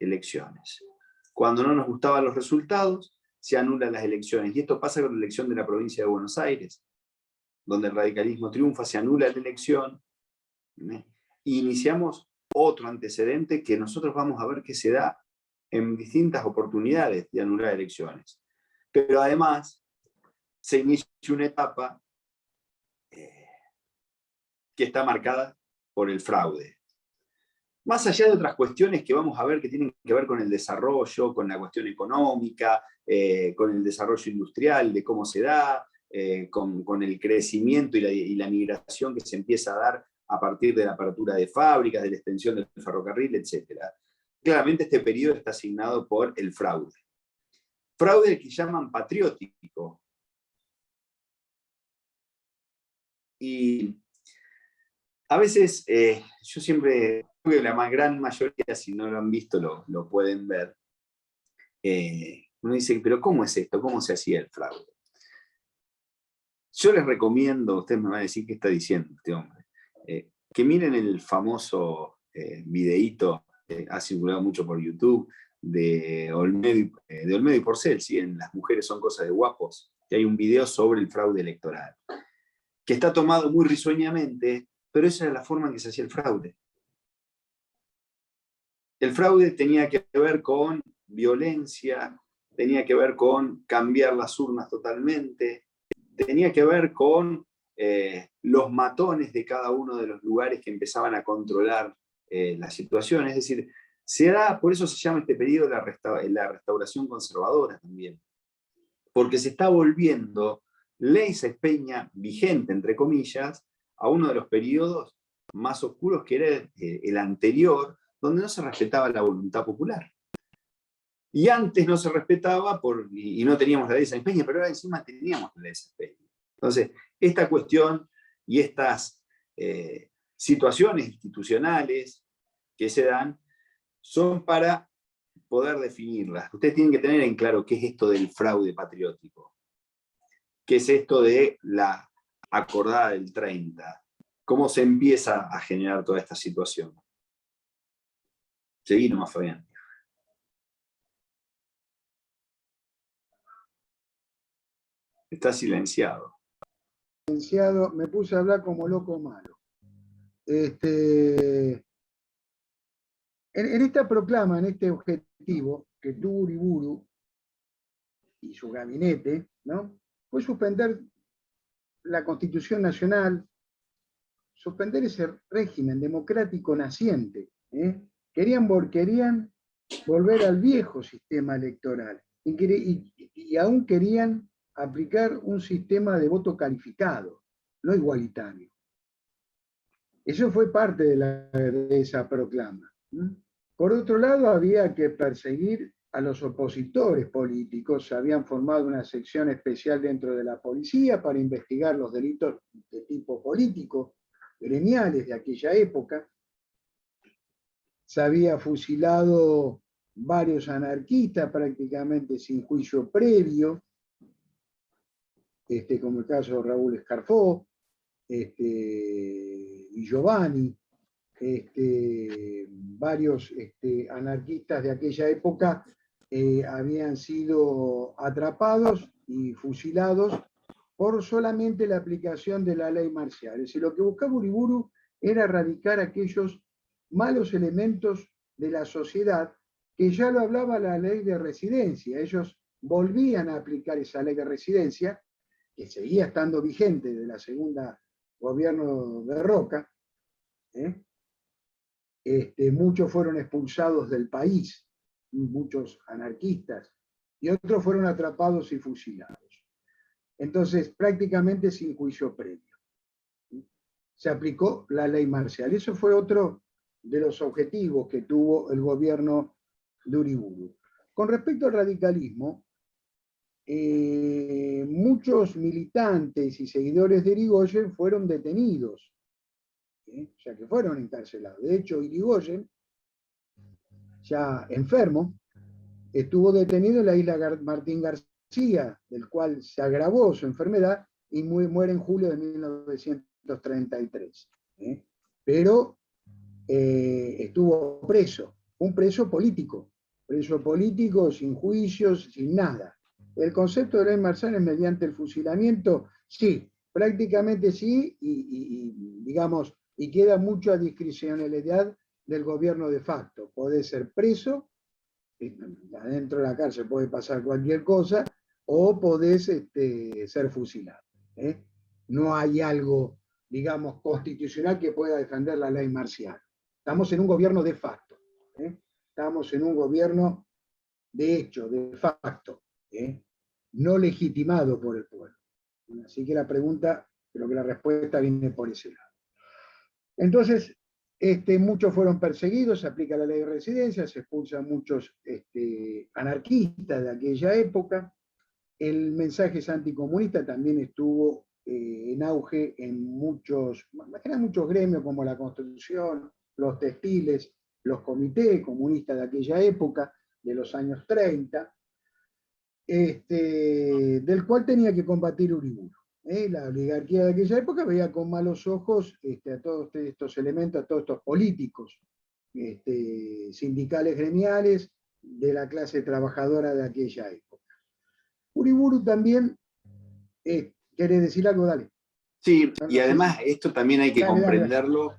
elecciones. Cuando no nos gustaban los resultados, se anulan las elecciones. Y esto pasa con la elección de la provincia de Buenos Aires, donde el radicalismo triunfa, se anula la elección, y iniciamos otro antecedente que nosotros vamos a ver que se da en distintas oportunidades de anular elecciones. Pero además se inicia una etapa que está marcada por el fraude. Más allá de otras cuestiones que vamos a ver que tienen que ver con el desarrollo, con la cuestión económica, con el desarrollo industrial, de cómo se da, con el crecimiento y la migración que se empieza a dar a partir de la apertura de fábricas, de la extensión del ferrocarril, etc. Claramente este periodo está asignado por el fraude. Fraude que llaman patriótico. Y a veces, yo siempre, creo que la gran mayoría, si no lo han visto, lo pueden ver. Uno dice, pero ¿cómo es esto? ¿Cómo se hacía el fraude? Yo les recomiendo, ustedes me van a decir qué está diciendo este hombre, que miren el famoso videíto, ha circulado mucho por YouTube, de Olmedo y Porcel, ¿sí? En Las mujeres son cosas de guapos, que hay un video sobre el fraude electoral, que está tomado muy risueñamente, pero esa era la forma en que se hacía el fraude. El fraude tenía que ver con violencia, tenía que ver con cambiar las urnas totalmente, tenía que ver con los matones de cada uno de los lugares que empezaban a controlar la situación. Es decir, se da, por eso se llama este periodo la restauración conservadora también, porque se está volviendo ley Sáenz Peña vigente, entre comillas, a uno de los periodos más oscuros, que era el anterior, donde no se respetaba la voluntad popular. Y antes no se respetaba y no teníamos la ley Sáenz Peña, pero ahora encima teníamos la ley Sáenz Peña. Entonces, esta cuestión y estas situaciones institucionales que se dan son para poder definirlas. Ustedes tienen que tener en claro qué es esto del fraude patriótico, qué es esto de la acordada del 30, cómo se empieza a generar toda esta situación. Seguí nomás, Fabián. Está silenciado. Me puse a hablar como loco malo. En esta proclama, en este objetivo que tuvo Uriburu y su gabinete, ¿no?, fue suspender la Constitución Nacional, suspender ese régimen democrático naciente. Querían volver al viejo sistema electoral y aún querían aplicar un sistema de voto calificado, no igualitario. Eso fue parte de esa proclama. Por otro lado, había que perseguir a los opositores políticos. Se habían formado una sección especial dentro de la policía para investigar los delitos de tipo político, gremiales de aquella época. Se había fusilado varios anarquistas prácticamente sin juicio previo, como el caso de Raúl Escarfó, y Giovanni, varios anarquistas de aquella época habían sido atrapados y fusilados por solamente la aplicación de la ley marcial. Es decir, lo que buscaba Uriburu era erradicar aquellos malos elementos de la sociedad que ya lo hablaba la ley de residencia. Ellos volvían a aplicar esa ley de residencia, que seguía estando vigente de la segunda gobierno de Roca. Muchos fueron expulsados del país, muchos anarquistas, y otros fueron atrapados y fusilados. Entonces, prácticamente sin juicio previo. Se aplicó la ley marcial. Eso fue otro de los objetivos que tuvo el gobierno de Uriburu. Con respecto al radicalismo, muchos militantes y seguidores de Irigoyen fueron detenidos, o sea que fueron encarcelados. De hecho, Irigoyen, ya enfermo, estuvo detenido en la isla Martín García, del cual se agravó su enfermedad y muere en julio de 1933. Pero estuvo preso, un preso político sin juicios, sin nada. El concepto de ley marcial es mediante el fusilamiento, sí, prácticamente sí, digamos, y queda mucho a discrecionalidad del gobierno de facto. Podés ser preso, adentro de la cárcel puede pasar cualquier cosa, o podés ser fusilado. No hay algo, digamos, constitucional que pueda defender la ley marcial. Estamos en un gobierno de facto. Estamos en un gobierno de hecho, de facto, no legitimado por el pueblo. Así que la pregunta, creo que la respuesta viene por ese lado. Entonces, muchos fueron perseguidos, se aplica la ley de residencia, se expulsan muchos anarquistas de aquella época. El mensaje anticomunista también estuvo en auge en muchos gremios como la construcción, los textiles, los comités comunistas de aquella época, de los años 30, del cual tenía que combatir Uriburu. La oligarquía de aquella época veía con malos ojos a todos estos elementos, a todos estos políticos, sindicales gremiales de la clase trabajadora de aquella época. Uriburu también, ¿querés decir algo? Dale. Sí, y además esto también hay que comprenderlo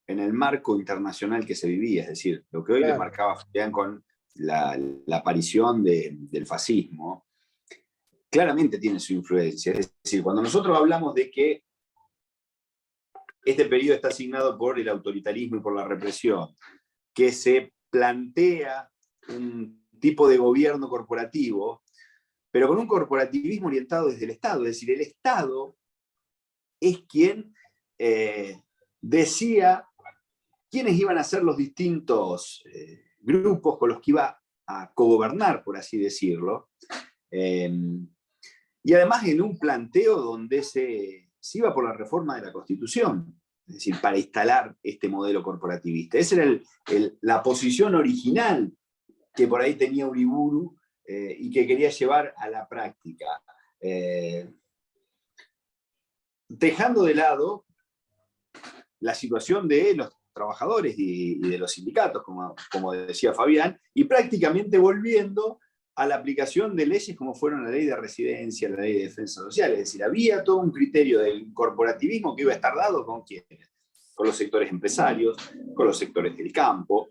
en el marco internacional que se vivía, es decir, lo que hoy le marcaba Fabián con la aparición del fascismo, claramente tiene su influencia. Es decir, cuando nosotros hablamos de que este periodo está asignado por el autoritarismo y por la represión, que se plantea un tipo de gobierno corporativo, pero con un corporativismo orientado desde el Estado, es decir, el Estado es quien decía quiénes iban a ser los distintos grupos con los que iba a cogobernar, por así decirlo, y además en un planteo donde se iba por la reforma de la Constitución, es decir, para instalar este modelo corporativista. Esa era la posición original que por ahí tenía Uriburu y que quería llevar a la práctica. Dejando de lado la situación de los trabajadores y de los sindicatos, como decía Fabián, y prácticamente volviendo a la aplicación de leyes como fueron la ley de residencia, la ley de defensa social. Es decir, había todo un criterio del corporativismo que iba a estar dado con quiénes, con los sectores empresarios, con los sectores del campo,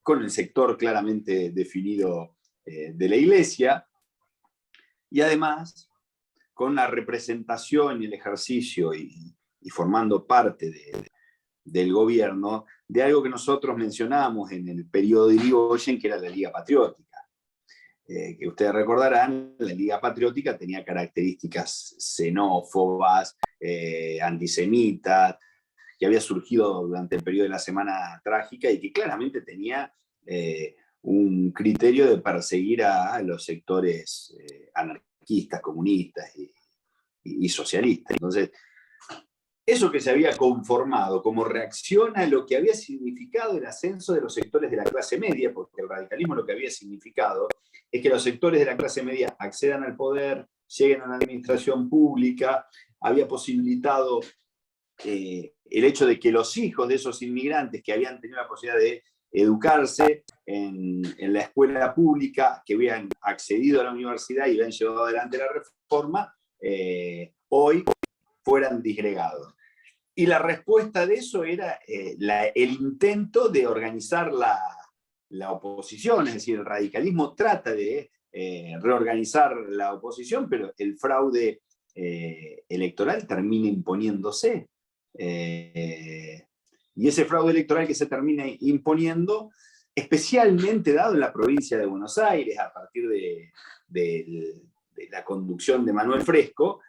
con el sector claramente definido de la iglesia, y además con la representación y el ejercicio y formando parte del gobierno de algo que nosotros mencionábamos en el periodo de Irigoyen, que era la Liga Patriótica. Que ustedes recordarán, la Liga Patriótica tenía características xenófobas, antisemitas, que había surgido durante el periodo de la Semana Trágica y que claramente tenía un criterio de perseguir a los sectores anarquistas, comunistas y socialistas. Entonces, eso que se había conformado como reacción a lo que había significado el ascenso de los sectores de la clase media, porque el radicalismo lo que había significado es que los sectores de la clase media accedan al poder, lleguen a la administración pública, había posibilitado el hecho de que los hijos de esos inmigrantes que habían tenido la posibilidad de educarse en la escuela pública, que habían accedido a la universidad y habían llevado adelante la reforma, hoy fueran disgregados. Y la respuesta de eso era el intento de organizar la oposición, es decir, el radicalismo trata de reorganizar la oposición, pero el fraude electoral termina imponiéndose. Y ese fraude electoral que se termina imponiendo, especialmente dado en la provincia de Buenos Aires, a partir de la conducción de Manuel Fresco,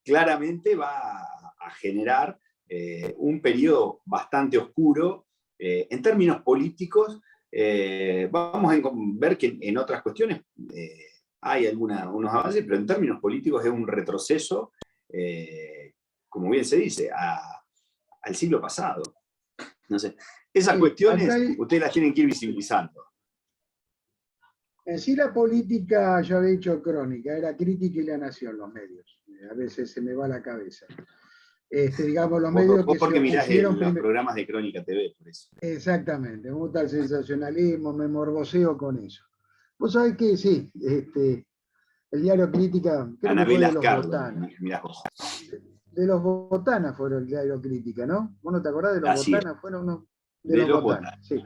claramente va a generar un periodo bastante oscuro en términos políticos. Vamos a ver que en otras cuestiones hay unos avances, pero en términos políticos es un retroceso, como bien se dice, al siglo pasado. Entonces, esas cuestiones ustedes las tienen que ir visibilizando. En sí la política, yo había dicho crónica, era Crítica y La Nación, los medios. A veces se me va la cabeza. Digamos, los medios que porque se mirás opusieron... los programas de Crónica TV, por eso. Exactamente, me gusta el sensacionalismo, me morboseo con eso. Vos sabés que sí, el diario Crítica, creo que fue de los Botana. De los Botana fueron el diario Crítica, ¿no? ¿Vos no te acordás de los Botana? Fueron unos de los Botana, sí,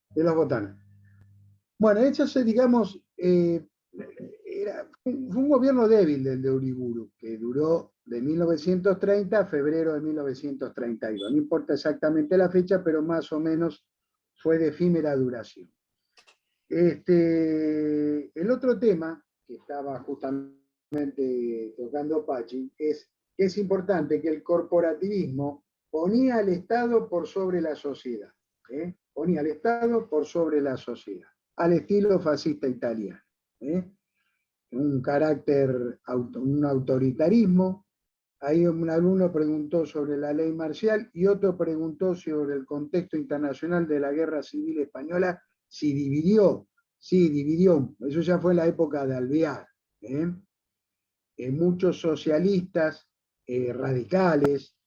de los Botana. Bueno, eso digamos, fue un gobierno débil del de Uriburu, que duró de 1930 a febrero de 1932. No importa exactamente la fecha, pero más o menos fue de efímera duración. El otro tema que estaba justamente tocando Pachi es que es importante que el corporativismo ponía al Estado por sobre la sociedad. Ponía al Estado por sobre la sociedad, al estilo fascista italiano. Un carácter, un autoritarismo. Ahí un alumno preguntó sobre la ley marcial y otro preguntó sobre el contexto internacional de la Guerra Civil Española, si dividió. Sí, dividió. Eso ya fue en la época de Alvear. Muchos socialistas radicales,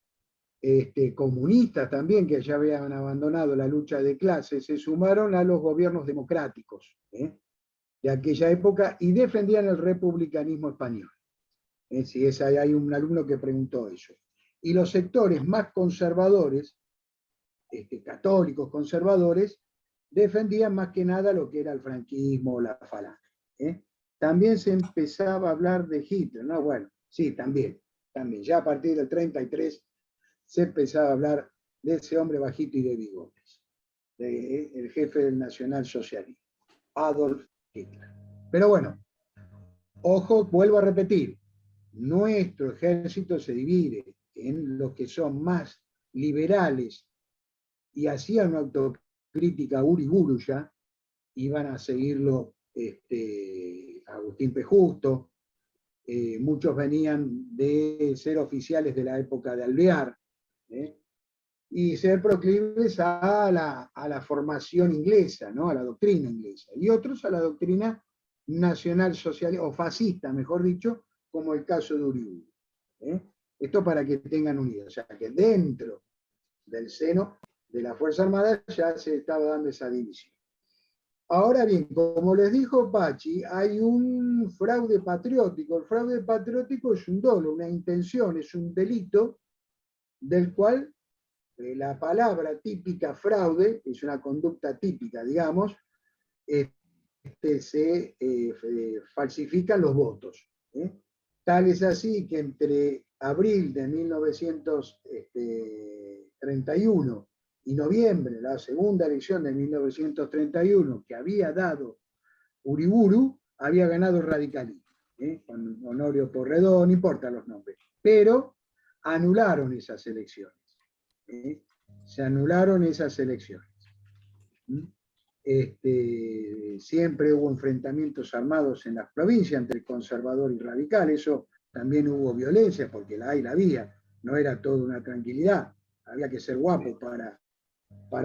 comunistas también, que ya habían abandonado la lucha de clases, se sumaron a los gobiernos democráticos de aquella época y defendían el republicanismo español. Si hay un alumno que preguntó eso. Y los sectores más conservadores, católicos conservadores, defendían más que nada lo que era el franquismo o la falange. También se empezaba a hablar de Hitler, ¿no? Bueno, sí, también. Ya a partir del 33 se empezaba a hablar de ese hombre bajito y de bigotes, el jefe del nacionalsocialismo, Adolf Hitler. Pero bueno, ojo, vuelvo a repetir, nuestro ejército se divide en los que son más liberales y hacían una autocrítica Uriburu ya, iban a seguirlo Agustín P. Justo, muchos venían de ser oficiales de la época de Alvear, y ser proclives a la formación inglesa, ¿no? A la doctrina inglesa, y otros a la doctrina nacional socialista, o fascista, mejor dicho, como el caso de Uriburu. Esto para que tengan unido, o sea, que dentro del seno de la Fuerza Armada ya se estaba dando esa división. Ahora bien, como les dijo Pachi, hay un fraude patriótico. El fraude patriótico es un dolo, una intención, es un delito del cual la palabra típica fraude, es una conducta típica, digamos, se falsifican los votos. Tal es así que entre abril de 1931 y noviembre, la segunda elección de 1931, que había dado Uriburu, había ganado el radicalismo, con Honorio Porredón, no importa los nombres, pero anularon esas elecciones. Se anularon esas elecciones. Siempre hubo enfrentamientos armados en las provincias entre conservador y radical, eso también hubo violencia, porque la había, no era toda una tranquilidad, había que ser guapo para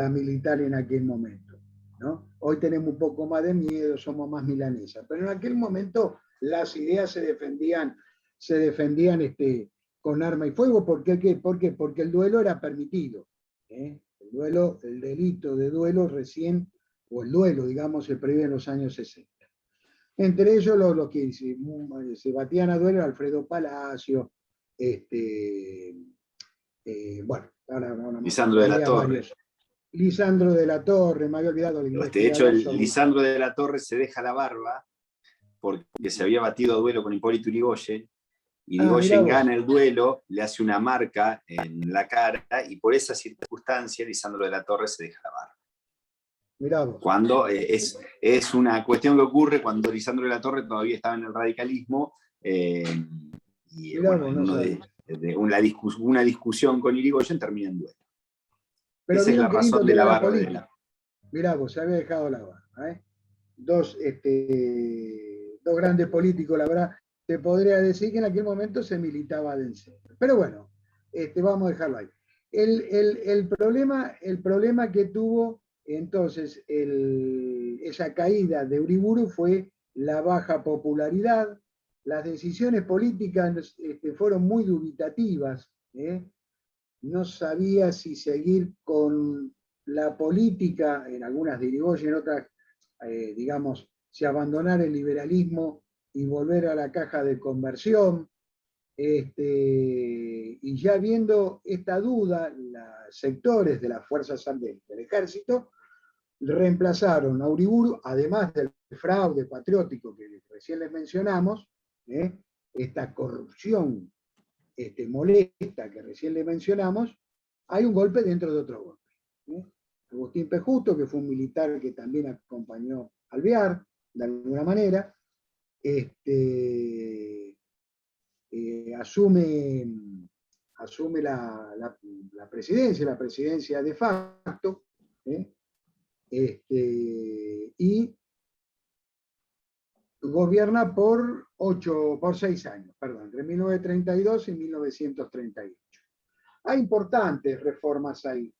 militar en aquel momento, ¿no? Hoy tenemos un poco más de miedo, somos más milanesas, pero en aquel momento las ideas se defendían con arma y fuego. ¿Por qué? Porque el duelo era permitido. El delito de duelo recién, o el duelo, digamos, se prohíbe en los años 60. Entre ellos los que se batían a duelo, Alfredo Palacio, bueno, ahora Lisandro de la Torre. Varios. Lisandro de la Torre, me había olvidado el inglés. De hecho, Lisandro de la Torre se deja la barba porque se había batido a duelo con Hipólito Yrigoyen, y Yrigoyen gana el duelo, le hace una marca en la cara, y por esa circunstancia Lisandro de la Torre se deja la barba. Mirá vos. Cuando es una cuestión que ocurre cuando Lisandro de la Torre todavía estaba en el radicalismo, y bueno, una discusión con Yrigoyen termina en duelo. Pero esa es la razón de la barba. Mirá vos, se había dejado la barba. Dos grandes políticos, la verdad, te podría decir que en aquel momento se militaba del centro. Pero bueno, vamos a dejarlo ahí. El problema que tuvo entonces esa caída de Uriburu fue la baja popularidad. Las decisiones políticas fueron muy dubitativas. No sabía si seguir con la política, en algunas de Irigoyen, en otras, digamos, si abandonar el liberalismo y volver a la caja de conversión. Y ya viendo esta duda, los sectores de las fuerzas del ejército reemplazaron a Uriburu, además del fraude patriótico que recién les mencionamos, esta corrupción molesta que recién le mencionamos, hay un golpe dentro de otro golpe. Agustín Pejusto, que fue un militar que también acompañó a Alvear, de alguna manera, asume la presidencia de facto, y gobierna por 6 años, entre 1932 y 1938. Hay importantes reformas ahí.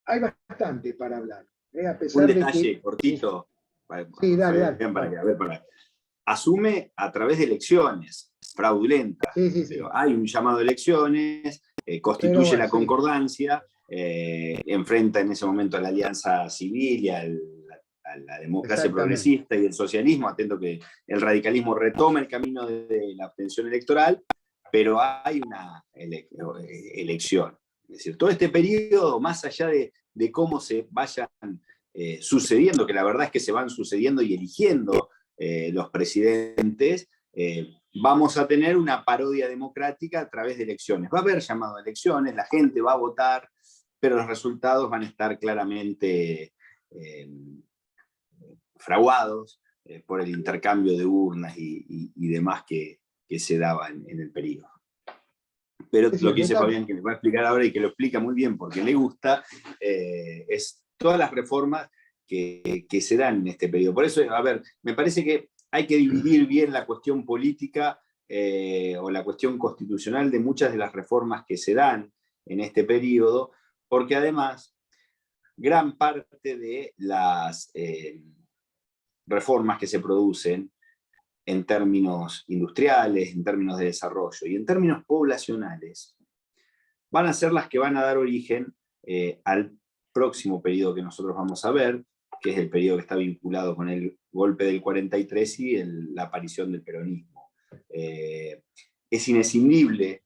Hay bastante para hablar. A pesar un detalle de que, cortito. Sí, dale. Asume a través de elecciones fraudulentas. Sí. Pero hay un llamado a elecciones, constituye la concordancia, enfrenta en ese momento a la Alianza Civil y a la democracia progresista y el socialismo, atento que el radicalismo retoma el camino de la abstención electoral, pero hay una elección. Es decir, todo este periodo, más allá de cómo se vayan sucediendo, que la verdad es que se van sucediendo y eligiendo los presidentes, vamos a tener una parodia democrática a través de elecciones. Va a haber llamado a elecciones, la gente va a votar, pero los resultados van a estar claramente fraguados por el intercambio de urnas y demás que se daba en el periodo. Pero lo que dice Fabián, que me va a explicar ahora y que lo explica muy bien porque le gusta, es todas las reformas que se dan en este periodo. Por eso, me parece que hay que dividir bien la cuestión política o la cuestión constitucional de muchas de las reformas que se dan en este periodo, porque además gran parte de las reformas que se producen en términos industriales, en términos de desarrollo y en términos poblacionales, van a ser las que van a dar origen al próximo periodo que nosotros vamos a ver, que es el periodo que está vinculado con el golpe del 43 y la aparición del peronismo. Es inescindible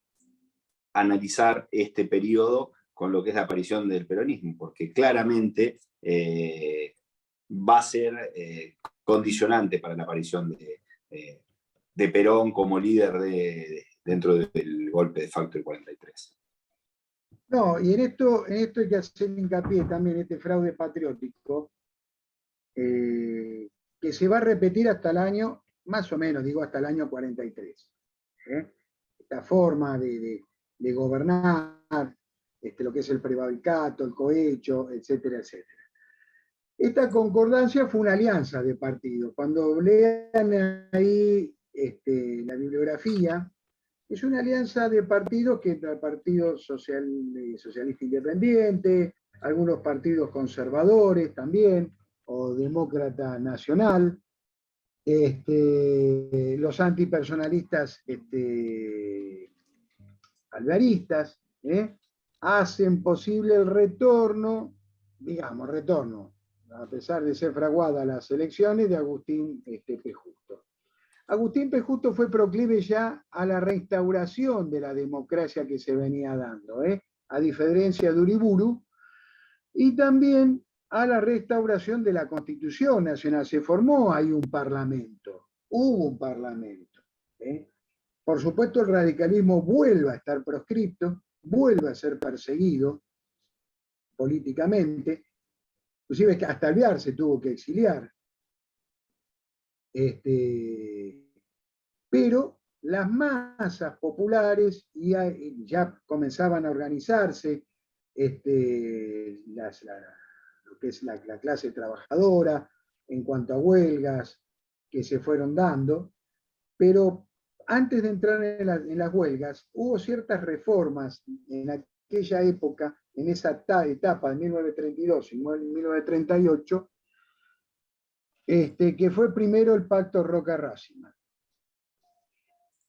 analizar este periodo con lo que es la aparición del peronismo, porque claramente va a ser condicionante para la aparición de Perón como líder dentro del golpe de facto del 43. No, y en esto hay que hacer hincapié también, este fraude patriótico, que se va a repetir hasta el año, más o menos, digo, hasta el año 43. Esta forma de gobernar, lo que es el prevaricato, el cohecho, etcétera, etcétera. Esta concordancia fue una alianza de partidos. Cuando lean ahí la bibliografía, es una alianza de partidos que entre el Partido Socialista Independiente, algunos partidos conservadores también, o demócrata nacional, los antipersonalistas alvearistas, hacen posible el retorno, a pesar de ser fraguadas las elecciones, de Agustín P. Justo. Agustín P. Justo fue proclive ya a la reinstauración de la democracia que se venía dando, a diferencia de Uriburu, y también a la restauración de la Constitución Nacional. Se formó ahí un parlamento, hubo un parlamento. Por supuesto, el radicalismo vuelve a estar proscripto, vuelve a ser perseguido políticamente, inclusive que hasta Alvear se tuvo que exiliar. Pero las masas populares ya comenzaban a organizarse, lo que es la clase trabajadora, en cuanto a huelgas que se fueron dando, pero antes de entrar en las huelgas, hubo ciertas reformas en aquella época, en esa etapa de 1932 y 1938, que fue primero el Pacto Roca-Racine.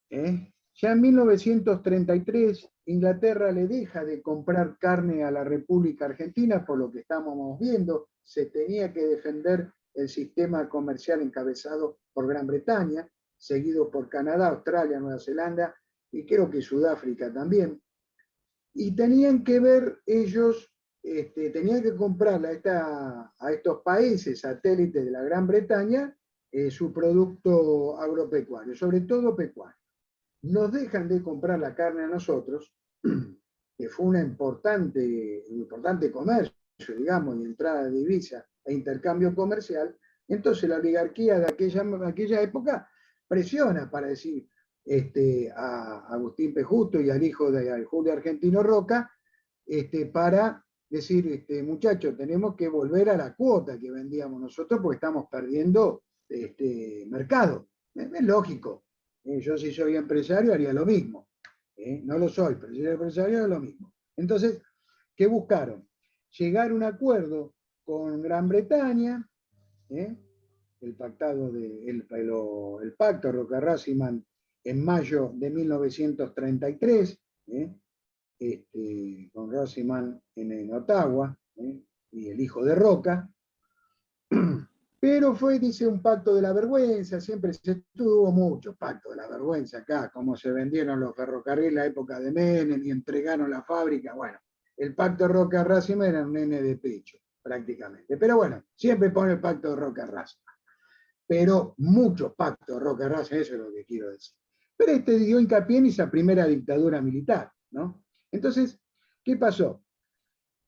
Ya en 1933, Inglaterra le deja de comprar carne a la República Argentina, por lo que estábamos viendo, se tenía que defender el sistema comercial encabezado por Gran Bretaña, seguido por Canadá, Australia, Nueva Zelanda y creo que Sudáfrica también. Y tenían que ver ellos, tenían que comprarle a estos países satélites de la Gran Bretaña su producto agropecuario, sobre todo pecuario. Nos dejan de comprar la carne a nosotros, que fue un importante comercio, digamos, y entrada de divisa e intercambio comercial. Entonces la oligarquía de aquella época presiona para decir a Agustín P. Justo y al hijo de Julio Argentino Roca, para decir, muchachos, tenemos que volver a la cuota que vendíamos nosotros porque estamos perdiendo mercado. Es lógico. Yo si soy empresario haría lo mismo. No lo soy, pero si soy empresario haría lo mismo. Entonces, ¿qué buscaron? Llegar a un acuerdo con Gran Bretaña, el pacto Roca-Racine en mayo de 1933, con Racine en Ottawa, y el hijo de Roca. Pero fue, dice, un pacto de la vergüenza, siempre se tuvo muchos pactos de la vergüenza acá, como se vendieron los ferrocarriles en la época de Menem y entregaron la fábrica. Bueno, el pacto Roca-Racine era un nene de pecho, prácticamente. Pero bueno, siempre pone el pacto de Roca-Racine. Pero muchos pactos Roca-Racine, eso es lo que quiero decir. Pero dio hincapié en esa primera dictadura militar, ¿no? Entonces, ¿qué pasó?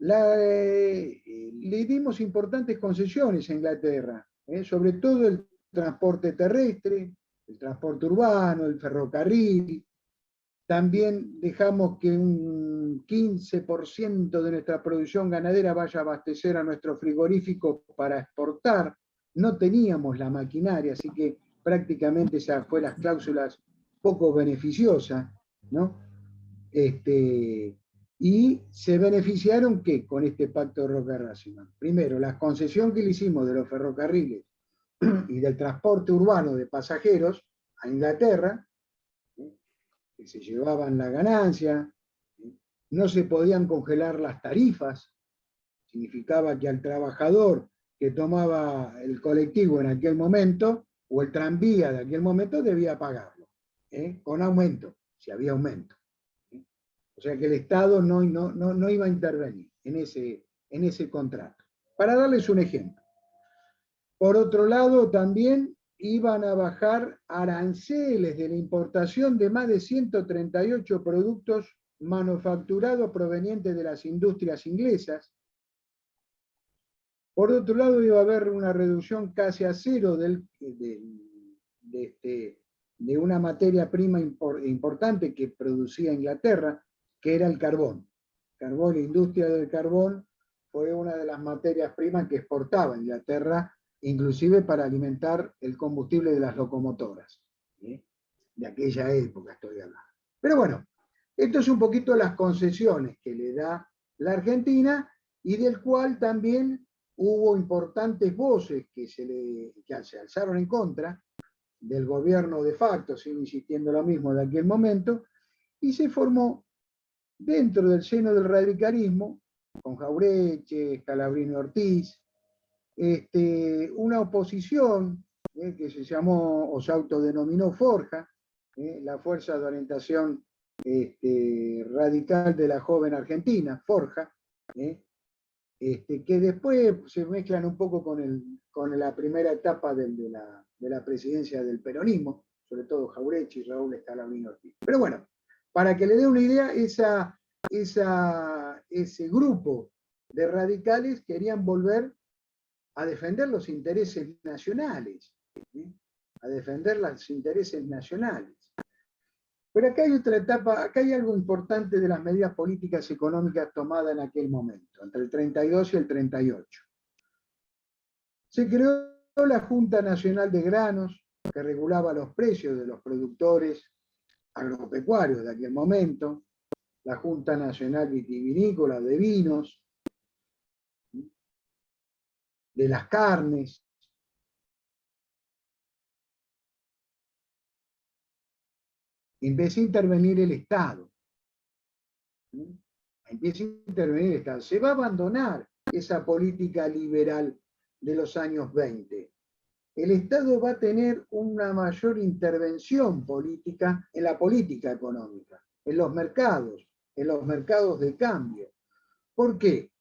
Le dimos importantes concesiones a Inglaterra, sobre todo el transporte terrestre, el transporte urbano, el ferrocarril. También dejamos que un 15% de nuestra producción ganadera vaya a abastecer a nuestro frigorífico para exportar. No teníamos la maquinaria, así que prácticamente esa fue las cláusulas poco beneficiosas, ¿no? Y se beneficiaron ¿qué? Con este pacto de Roca-Racine. Primero, la concesión que le hicimos de los ferrocarriles y del transporte urbano de pasajeros a Inglaterra, que se llevaban la ganancia, no se podían congelar las tarifas, significaba que al trabajador que tomaba el colectivo en aquel momento, o el tranvía de aquel momento, debía pagarlo, con aumento, si había aumento. O sea que el Estado no iba a intervenir en ese contrato. Para darles un ejemplo. Por otro lado, también iban a bajar aranceles de la importación de más de 138 productos manufacturados provenientes de las industrias inglesas. Por otro lado, iba a haber una reducción casi a cero de una materia prima importante que producía Inglaterra, que era el carbón. Carbón, la industria del carbón fue una de las materias primas que exportaba Inglaterra, inclusive para alimentar el combustible de las locomotoras. De aquella época estoy hablando. Pero bueno, esto es un poquito las concesiones que le da la Argentina y del cual también hubo importantes voces que se alzaron en contra del gobierno de facto, sigo insistiendo lo mismo de aquel momento, y se formó dentro del seno del radicalismo, con Jauretche, Scalabrini Ortiz, una oposición que se llamó o se autodenominó Forja, la Fuerza de Orientación Radical de la Joven Argentina, Forja, que después se mezclan un poco con la primera etapa de la presidencia del peronismo, sobre todo Jauretche y Raúl Scalabrini Ortiz. Pero bueno, para que le dé una idea, ese grupo de radicales querían volver a defender los intereses nacionales, a defender los intereses nacionales. Pero acá hay otra etapa, acá hay algo importante de las medidas políticas económicas tomadas en aquel momento, entre el 32 y el 38. Se creó la Junta Nacional de Granos, que regulaba los precios de los productores agropecuarios de aquel momento, la Junta Nacional Vitivinícola de vinos, de las carnes. Empieza a intervenir el Estado. Empieza a intervenir el Estado. Se va a abandonar esa política liberal de los años 20. El Estado va a tener una mayor intervención política en la política económica, en los mercados de cambio. ¿Por qué?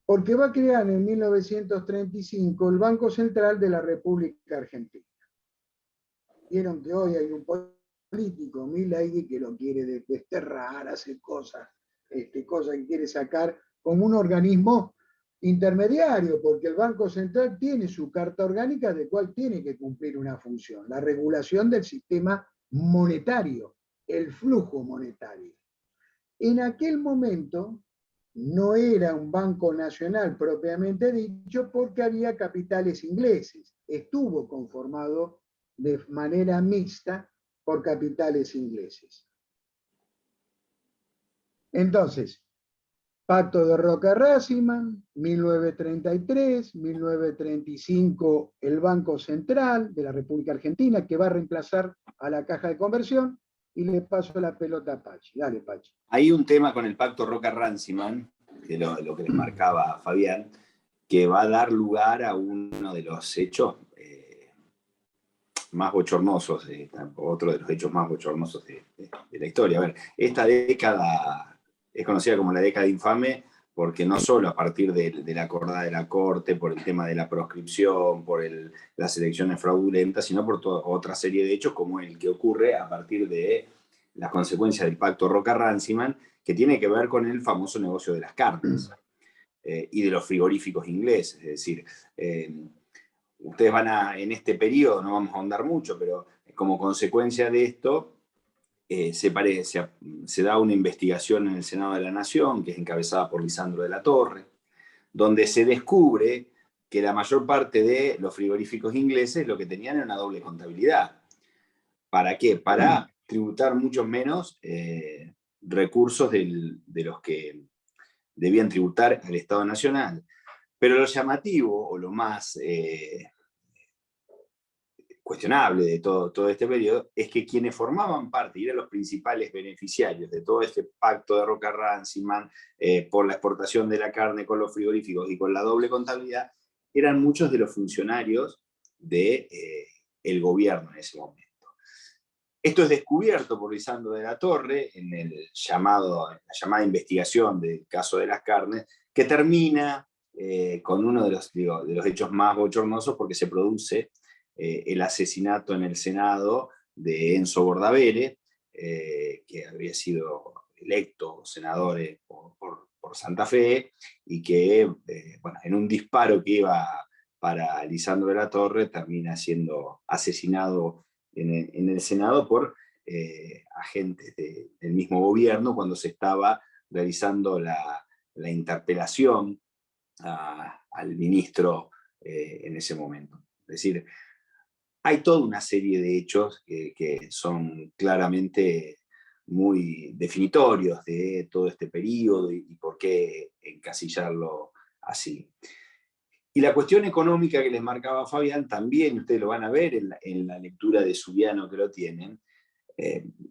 Porque va a crear en 1935 el Banco Central de la República Argentina. Vieron que hoy hay un político, Milei, que lo quiere desterrar, hacer cosas que quiere sacar como un organismo intermediario, porque el Banco Central tiene su carta orgánica de cual tiene que cumplir una función, la regulación del sistema monetario, el flujo monetario. En aquel momento no era un banco nacional propiamente dicho porque había capitales ingleses, estuvo conformado de manera mixta por capitales ingleses. Entonces, Pacto de Roca-Rassiman, 1933, 1935, el Banco Central de la República Argentina, que va a reemplazar a la Caja de Conversión, y le paso la pelota a Pachi. Dale, Pachi. Hay un tema con el Pacto Roca-Ranciman, que lo que les marcaba Fabián, que va a dar lugar a uno de los hechos más bochornosos, otro de los hechos más bochornosos de la historia. A ver, esta década es conocida como la década infame porque no solo a partir de la acordada de la Corte, por el tema de la proscripción, por las elecciones fraudulentas, sino por toda otra serie de hechos como el que ocurre a partir de las consecuencias del Pacto Roca-Ranciman, que tiene que ver con el famoso negocio de las carnes y de los frigoríficos ingleses. Es decir, ustedes en este periodo, no vamos a ahondar mucho, pero como consecuencia de esto, se da una investigación en el Senado de la Nación, que es encabezada por Lisandro de la Torre, donde se descubre que la mayor parte de los frigoríficos ingleses lo que tenían era una doble contabilidad. ¿Para qué? Para tributar muchos menos recursos de los que debían tributar al Estado Nacional. Pero lo llamativo, o lo más cuestionable de todo este periodo, es que quienes formaban parte y eran los principales beneficiarios de todo este pacto de Roca-Ranciman por la exportación de la carne con los frigoríficos y con la doble contabilidad, eran muchos de los funcionarios del gobierno en ese momento. Esto es descubierto por Lisandro de la Torre en la llamada investigación del caso de las carnes, que termina con uno de los hechos más bochornosos porque se produce el asesinato en el Senado de Enzo Bordavere, que había sido electo senador por Santa Fe, y que bueno, en un disparo que iba para Lisandro de la Torre termina siendo asesinado en el Senado por agentes del mismo gobierno cuando se estaba realizando la interpelación al ministro en ese momento. Es decir, hay toda una serie de hechos que son claramente muy definitorios de todo este periodo y por qué encasillarlo así. Y la cuestión económica que les marcaba Fabián también, ustedes lo van a ver en la lectura de Zuliano que lo tienen,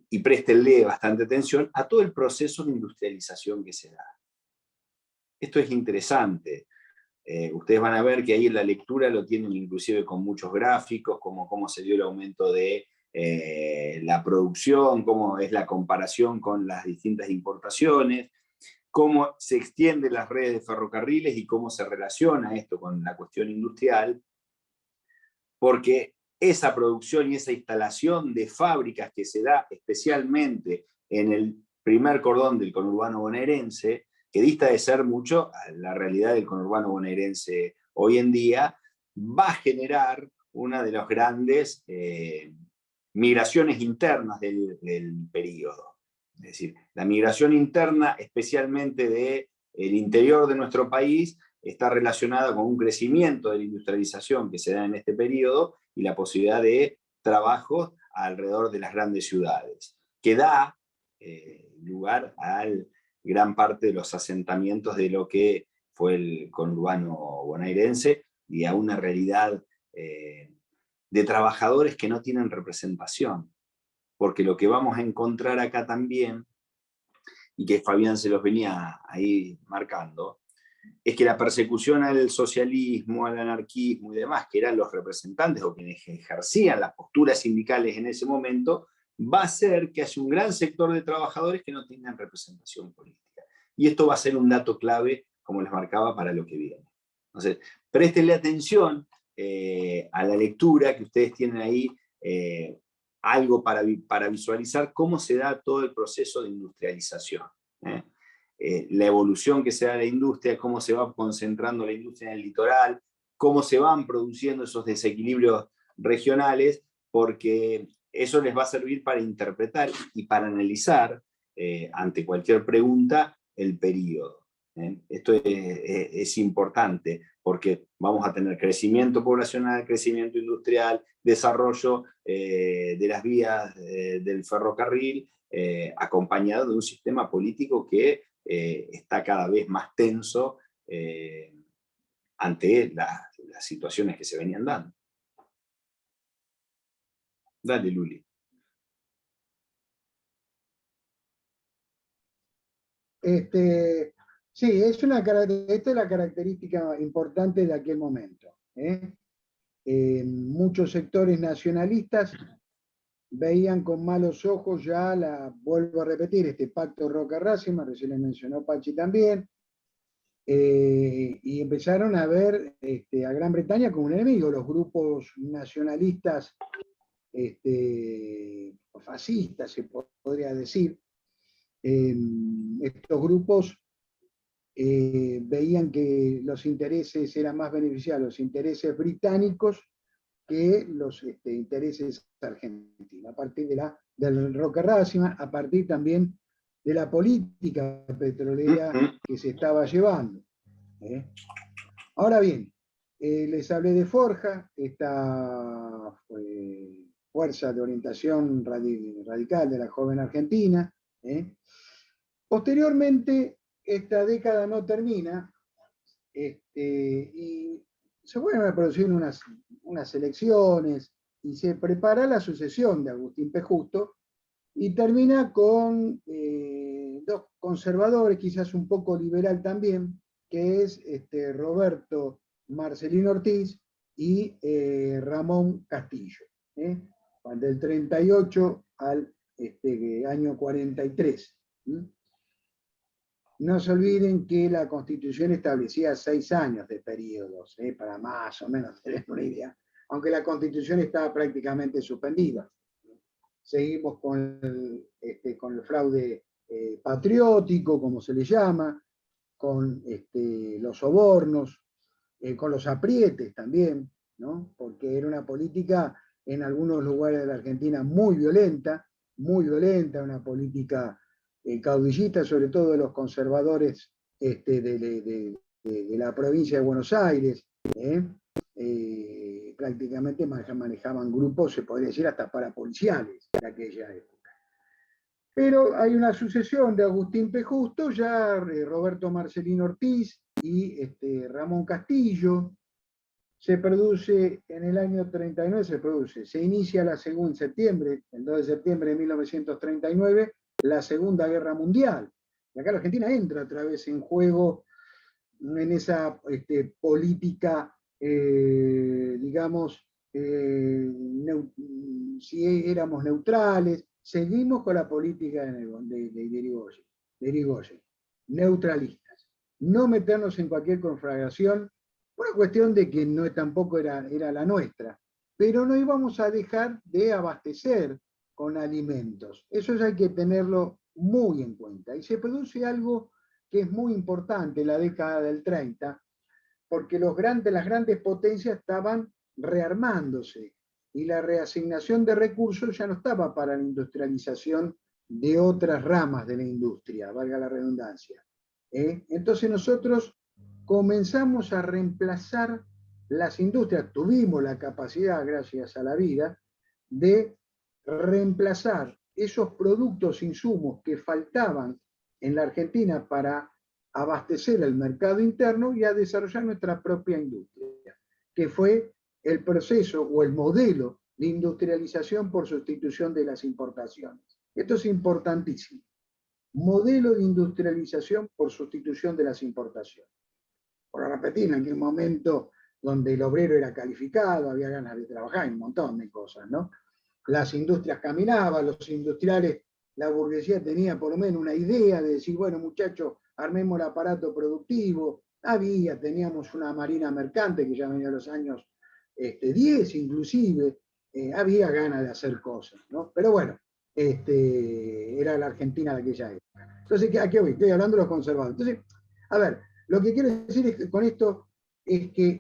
y préstenle bastante atención a todo el proceso de industrialización que se da. Esto es interesante. Ustedes van a ver que ahí en la lectura lo tienen inclusive con muchos gráficos, como cómo se dio el aumento de la producción, cómo es la comparación con las distintas importaciones, cómo se extienden las redes de ferrocarriles y cómo se relaciona esto con la cuestión industrial, porque esa producción y esa instalación de fábricas que se da especialmente en el primer cordón del conurbano bonaerense, que dista de ser mucho a la realidad del conurbano bonaerense hoy en día, va a generar una de las grandes migraciones internas del periodo. Es decir, la migración interna, especialmente del interior de nuestro país, está relacionada con un crecimiento de la industrialización que se da en este periodo y la posibilidad de trabajos alrededor de las grandes ciudades, que da lugar a gran parte de los asentamientos de lo que fue el conurbano bonaerense y a una realidad de trabajadores que no tienen representación. Porque lo que vamos a encontrar acá también, y que Fabián se los venía ahí marcando, es que la persecución al socialismo, al anarquismo y demás, que eran los representantes o quienes ejercían las posturas sindicales en ese momento, va a hacer que haya un gran sector de trabajadores que no tengan representación política. Y esto va a ser un dato clave, como les marcaba, para lo que viene. Entonces, préstenle atención a la lectura que ustedes tienen ahí, algo para visualizar cómo se da todo el proceso de industrialización. La evolución que se da de la industria, cómo se va concentrando la industria en el litoral, cómo se van produciendo esos desequilibrios regionales, porque eso les va a servir para interpretar y para analizar ante cualquier pregunta el periodo. Esto es importante porque vamos a tener crecimiento poblacional, crecimiento industrial, desarrollo de las vías del ferrocarril, acompañado de un sistema político que está cada vez más tenso ante las situaciones que se venían dando. Dale, Luli. Sí, esta es la característica importante de aquel momento. Muchos sectores nacionalistas veían con malos ojos ya, vuelvo a repetir, este pacto Roca-Racing, recién le mencionó Pachi también, y empezaron a ver a Gran Bretaña como un enemigo, los grupos nacionalistas fascistas, se podría decir. Estos grupos veían que los intereses eran más beneficiados, los intereses británicos que los intereses argentinos, a partir del Roca-Racing, a partir también de la política petrolera que se estaba llevando. Ahora bien, les hablé de Forja, esta fuerza de orientación radical de la joven argentina. Posteriormente, esta década no termina y se vuelven a producir unas elecciones y se prepara la sucesión de Agustín P. Justo y termina con dos conservadores, quizás un poco liberal también, que es Roberto Marcelino Ortiz y Ramón Castillo, del 38 al año 43. No se olviden que la Constitución establecía 6 años de periodos, para más o menos tener una idea. aunque la Constitución estaba prácticamente suspendida. Seguimos con el fraude patriótico, como se le llama, con los sobornos, con los aprietes también, ¿no? Porque era una política en algunos lugares de la Argentina muy violenta, una política caudillista, sobre todo de los conservadores de la provincia de Buenos Aires, prácticamente manejaban grupos, se podría decir, hasta parapoliciales de aquella época. Pero hay una sucesión de Agustín P. Justo, ya Roberto Marcelino Ortiz y Ramón Castillo. Se produce en el año 39, se inicia la segunda, en septiembre, el 2 de septiembre de 1939, la Segunda Guerra Mundial. Y acá la Argentina entra otra vez en juego en esa política, digamos, si éramos neutrales, seguimos con la política de Irigoyen, neutralistas, no meternos en cualquier conflagración, por una cuestión de que no, tampoco era la nuestra, pero no íbamos a dejar de abastecer con alimentos. Eso hay que tenerlo muy en cuenta. Y se produce algo que es muy importante en la década del 30, porque las grandes potencias estaban rearmándose y la reasignación de recursos ya no estaba para la industrialización de otras ramas de la industria, valga la redundancia. Entonces nosotros comenzamos a reemplazar las industrias, tuvimos la capacidad, gracias a la vida, de reemplazar esos productos, insumos que faltaban en la Argentina para abastecer el mercado interno y a desarrollar nuestra propia industria, que fue el proceso o el modelo de industrialización por sustitución de las importaciones. Esto es importantísimo. Modelo de industrialización por sustitución de las importaciones. Por repetir, en aquel momento donde el obrero era calificado, había ganas de trabajar, un montón de cosas, ¿no? Las industrias caminaban, los industriales, la burguesía tenía por lo menos una idea de decir, bueno, muchachos, armemos el aparato productivo. Teníamos una marina mercante que ya venía a los años 10 inclusive, había ganas de hacer cosas, ¿no? Pero bueno, era la Argentina de aquella época. Entonces, ¿a qué voy? Estoy hablando de los conservadores. Entonces, a ver, lo que quiero decir con esto es que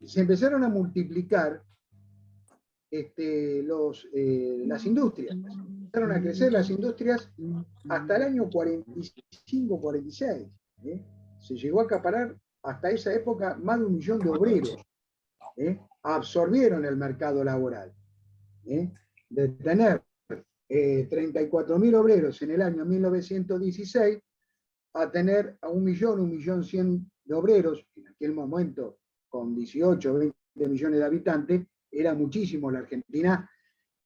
se empezaron a multiplicar las industrias. Empezaron a crecer las industrias hasta el año 45-46. Se llegó a acaparar hasta esa época más de 1 millón de obreros. Absorbieron el mercado laboral. De tener 34.000 obreros en el año 1916 a tener a 1.100.000 de obreros, en aquel momento con 18 o 20 millones de habitantes, era muchísimo. La Argentina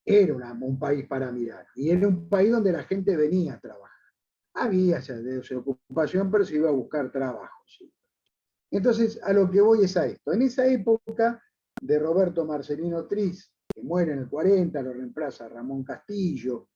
era un país para mirar, y era un país donde la gente venía a trabajar. Había desocupación, pero se iba a buscar trabajo. ¿Sí? Entonces, a lo que voy es a esto. En esa época de Roberto Marcelino Ortiz, que muere en el 40, lo reemplaza Ramón Castillo,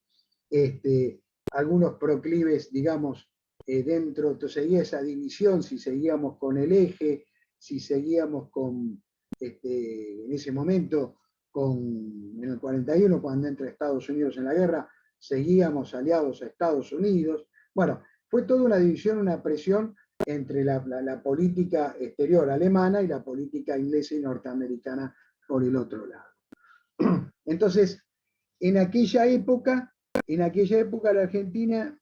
algunos proclives, digamos, dentro, entonces seguía esa división, si seguíamos con el eje, si seguíamos con, en ese momento, en el 41, cuando entra Estados Unidos en la guerra, seguíamos aliados a Estados Unidos. Bueno, fue toda una división, una presión entre la política exterior alemana y la política inglesa y norteamericana por el otro lado. Entonces, en aquella época la Argentina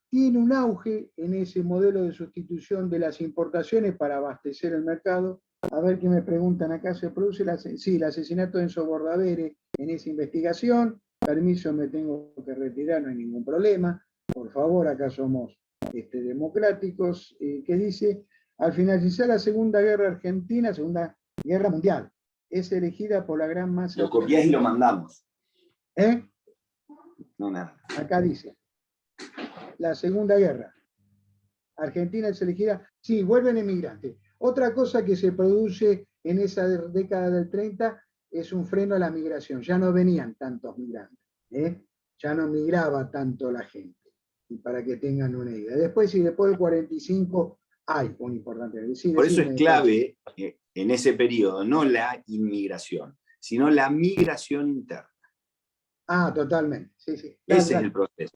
tiene un auge en ese modelo de sustitución de las importaciones para abastecer el mercado. A ver qué me preguntan acá, ¿se produce el asesinato de Enzo Bordavere en esa investigación? Permiso, me tengo que retirar, no hay ningún problema. Por favor, acá somos democráticos. ¿Qué dice? Al finalizar la Segunda Guerra Argentina, Segunda Guerra Mundial, es elegida por la gran masa. Lo copiás y lo mandamos. No, nada. Acá dice, la Segunda Guerra. Argentina es elegida, sí, vuelven emigrantes. Otra cosa que se produce en esa década del 30 es un freno a la migración. Ya no venían tantos migrantes, ya no migraba tanto la gente. Y para que tengan una idea. Después del 45 hay un importante. Por eso es clave en ese periodo, no la inmigración, sino la migración interna. Ah, totalmente. Sí, sí. Ese es el proceso.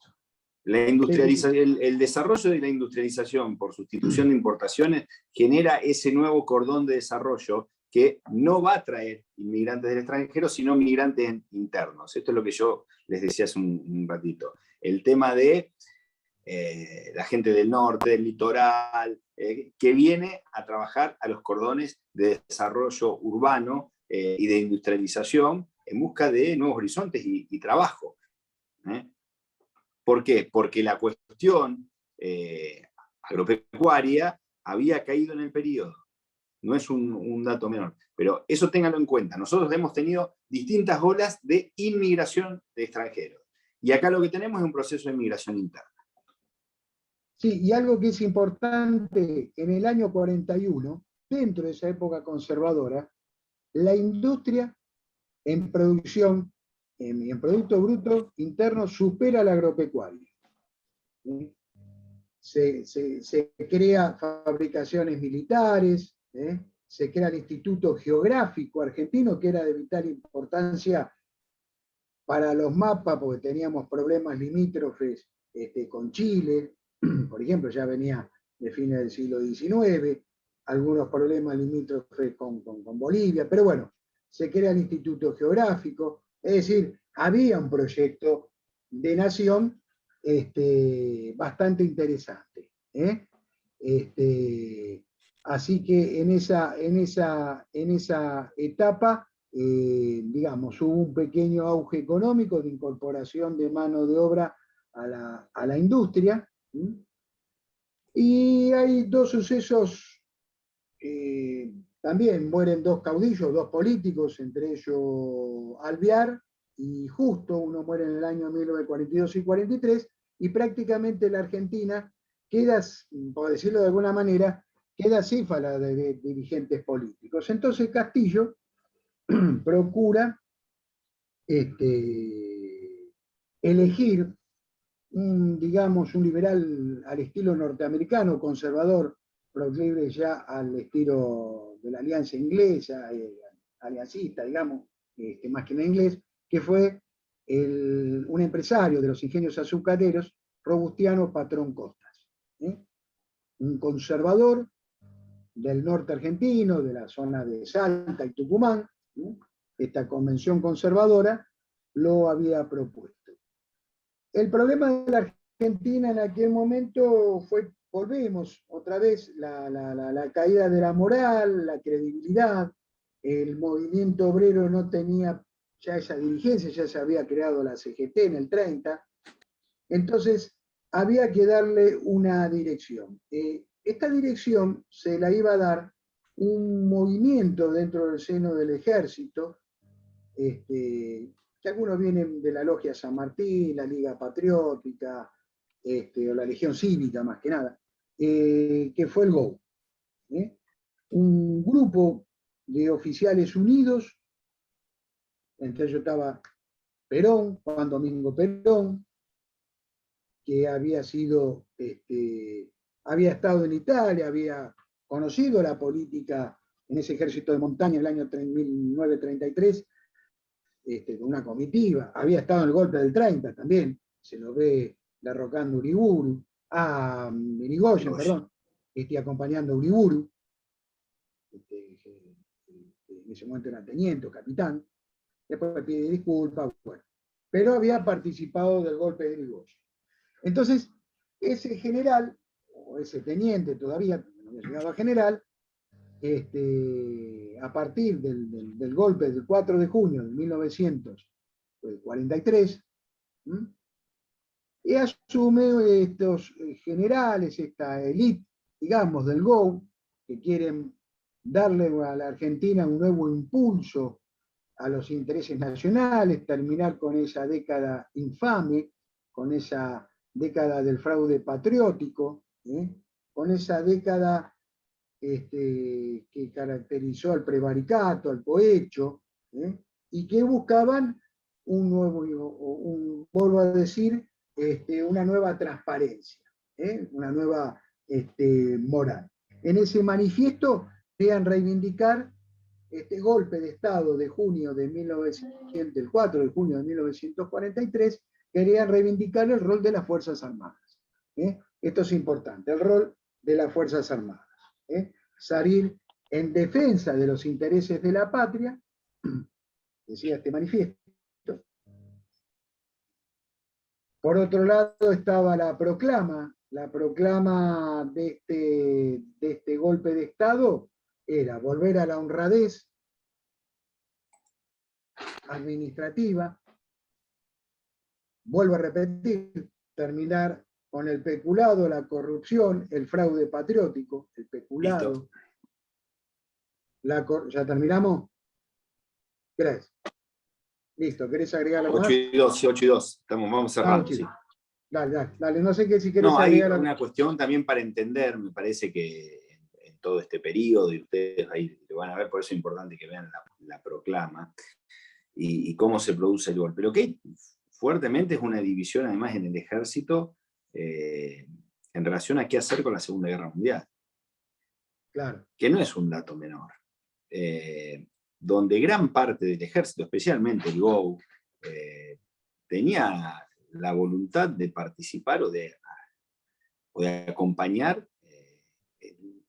La industrialización, el desarrollo de la industrialización por sustitución de importaciones genera ese nuevo cordón de desarrollo que no va a traer inmigrantes del extranjero, sino migrantes internos. Esto es lo que yo les decía hace un ratito. El tema de la gente del norte, del litoral, que viene a trabajar a los cordones de desarrollo urbano y de industrialización en busca de nuevos horizontes y trabajo. ¿Por qué? Porque la cuestión agropecuaria había caído en el periodo. No es un dato menor, pero eso ténganlo en cuenta. Nosotros hemos tenido distintas olas de inmigración de extranjeros. Y acá lo que tenemos es un proceso de inmigración interna. Sí, y algo que es importante, en el año 41, dentro de esa época conservadora, la industria en producción, en Producto Bruto Interno, supera la agropecuaria. Se crea fabricaciones militares, se crea el Instituto Geográfico Argentino, que era de vital importancia para los mapas, porque teníamos problemas limítrofes con Chile, por ejemplo, ya venía de fines del siglo XIX, algunos problemas limítrofes con Bolivia, pero bueno, se crea el Instituto Geográfico, es decir, había un proyecto de nación bastante interesante. Así que en esa etapa, digamos, hubo un pequeño auge económico de incorporación de mano de obra a la industria. Y hay dos sucesos, también mueren dos caudillos, dos políticos, entre ellos Alvear y Justo, uno muere en el año 1942 y 43, y prácticamente la Argentina queda, por decirlo de alguna manera, queda céfala de dirigentes políticos. Entonces Castillo procura elegir digamos, un liberal al estilo norteamericano, conservador, proclive ya al estilo de la alianza inglesa, aliancista, digamos, más que en inglés, que fue un empresario de los ingenios azucareros, Robustiano Patrón Costas. Un conservador del norte argentino, de la zona de Salta y Tucumán. Esta convención conservadora lo había propuesto. El problema de la Argentina en aquel momento fue, volvemos otra vez, la caída de la moral, la credibilidad. El movimiento obrero no tenía ya esa dirigencia, ya se había creado la CGT en el 30. Entonces había que darle una dirección. Esta dirección se la iba a dar un movimiento dentro del seno del ejército, que algunos vienen de la Logia San Martín, la Liga Patriótica, o la Legión Cívica más que nada, que fue el GO. Un grupo de oficiales unidos, entre ellos estaba Perón, Juan Domingo Perón, que había sido, había estado en Italia, había conocido la política en ese ejército de montaña en el año 1933, una comitiva, había estado en el golpe del 30 también, se lo ve derrocando Uriburu, Irigoyen, perdón, acompañando a Uriburu, en ese momento era teniente o capitán, después pide disculpas, bueno, pero había participado del golpe de Irigoyen. Entonces, ese general, o ese teniente todavía, no había llegado a general, a partir del golpe del 4 de junio de 1943, y asume estos generales, esta élite, digamos, del GO, que quieren darle a la Argentina un nuevo impulso a los intereses nacionales, terminar con esa década infame, con esa década del fraude patriótico, con esa década que caracterizó al prevaricato, al cohecho, y que buscaban un nuevo, vuelvo a decir, una nueva transparencia, una nueva moral. En ese manifiesto querían reivindicar este golpe de Estado de junio de 1900, el 4 de junio de 1943, querían reivindicar el rol de las Fuerzas Armadas. Esto es importante, el rol de las Fuerzas Armadas. Salir en defensa de los intereses de la patria, decía este manifiesto. Por otro lado estaba la proclama de este golpe de Estado, era volver a la honradez administrativa, vuelvo a repetir, terminar con el peculado, la corrupción, el fraude patriótico, el peculado. ¿Ya terminamos? Gracias. Listo, ¿querés agregar algo más? 8 y 2. Vamos cerrando, sí. Dale, no sé qué si querés No, hay agregar. una cuestión también para entender, me parece que en todo este periodo, y ustedes ahí lo van a ver, por eso es importante que vean la proclama y cómo se produce el golpe. Lo que hay fuertemente es una división, además, en el ejército en relación a qué hacer con la Segunda Guerra Mundial. Claro. Que no es un dato menor. Donde gran parte del ejército, especialmente el GOU, tenía la voluntad de participar o de acompañar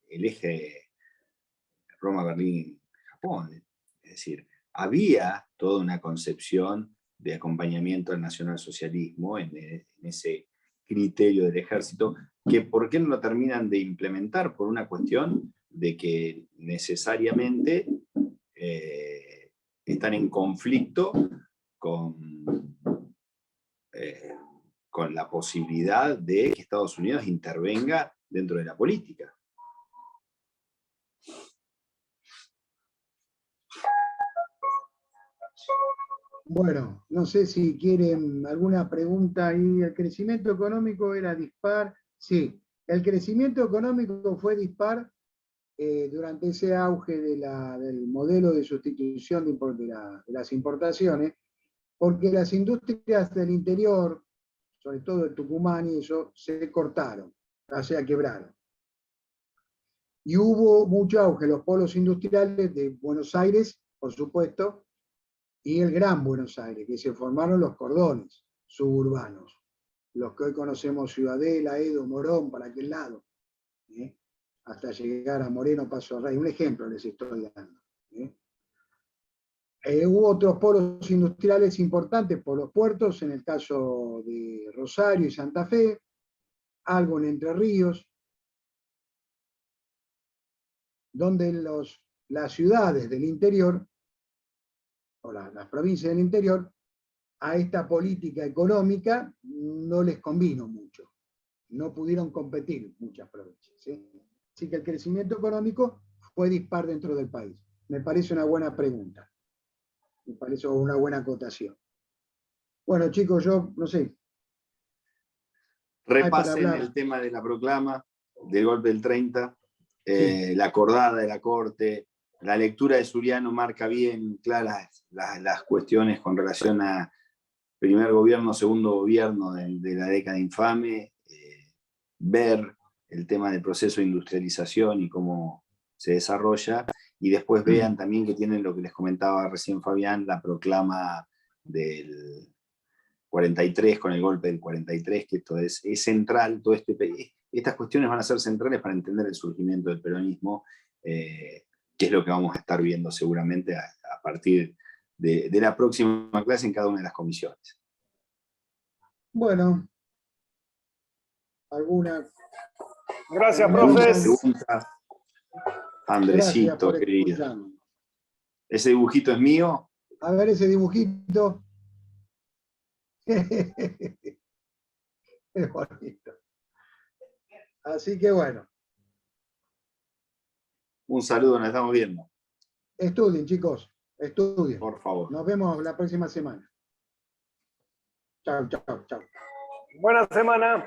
el eje Roma-Berlín-Japón. Es decir, había toda una concepción de acompañamiento al nacionalsocialismo en ese criterio del ejército, que ¿por qué no lo terminan de implementar? Por una cuestión de que necesariamente están en conflicto con la posibilidad de que Estados Unidos intervenga dentro de la política. Bueno, no sé si quieren alguna pregunta ahí. ¿El crecimiento económico era dispar? Sí, el crecimiento económico fue dispar durante ese auge del modelo de sustitución de las importaciones, porque las industrias del interior, sobre todo el Tucumán y eso, se cortaron, o sea, quebraron. Y hubo mucho auge en los polos industriales de Buenos Aires, por supuesto, y el Gran Buenos Aires, que se formaron los cordones suburbanos, los que hoy conocemos Ciudadela, Edo, Morón, para aquel lado, hasta llegar a Moreno, Paso Rey. Un ejemplo les estoy dando. Hubo otros polos industriales importantes por los puertos, en el caso de Rosario y Santa Fe, algo en Entre Ríos, donde las ciudades del interior, o las provincias del interior, a esta política económica no les convino mucho. No pudieron competir muchas provincias. Así que el crecimiento económico fue dispar dentro del país. Me parece una buena pregunta. Me parece una buena acotación. Bueno, chicos, yo no sé. Repasen el tema de la proclama, del golpe del 30, sí. La acordada de la Corte, la lectura de Suriano marca bien claras las cuestiones con relación a primer gobierno, segundo gobierno de la década infame, ver el tema del proceso de industrialización y cómo se desarrolla, y después vean también que tienen lo que les comentaba recién Fabián, la proclama del 43, con el golpe del 43, que esto es central, estas cuestiones van a ser centrales para entender el surgimiento del peronismo, que es lo que vamos a estar viendo seguramente a partir de la próxima clase en cada una de las comisiones. Bueno, ¿alguna? Gracias, profes. Andresito, querido. ¿Ese dibujito es mío? A ver ese dibujito. Es bonito. Así que bueno. Un saludo, nos estamos viendo. Estudien, chicos. Estudien. Por favor. Nos vemos la próxima semana. Chao, chao, chao. Buena semana.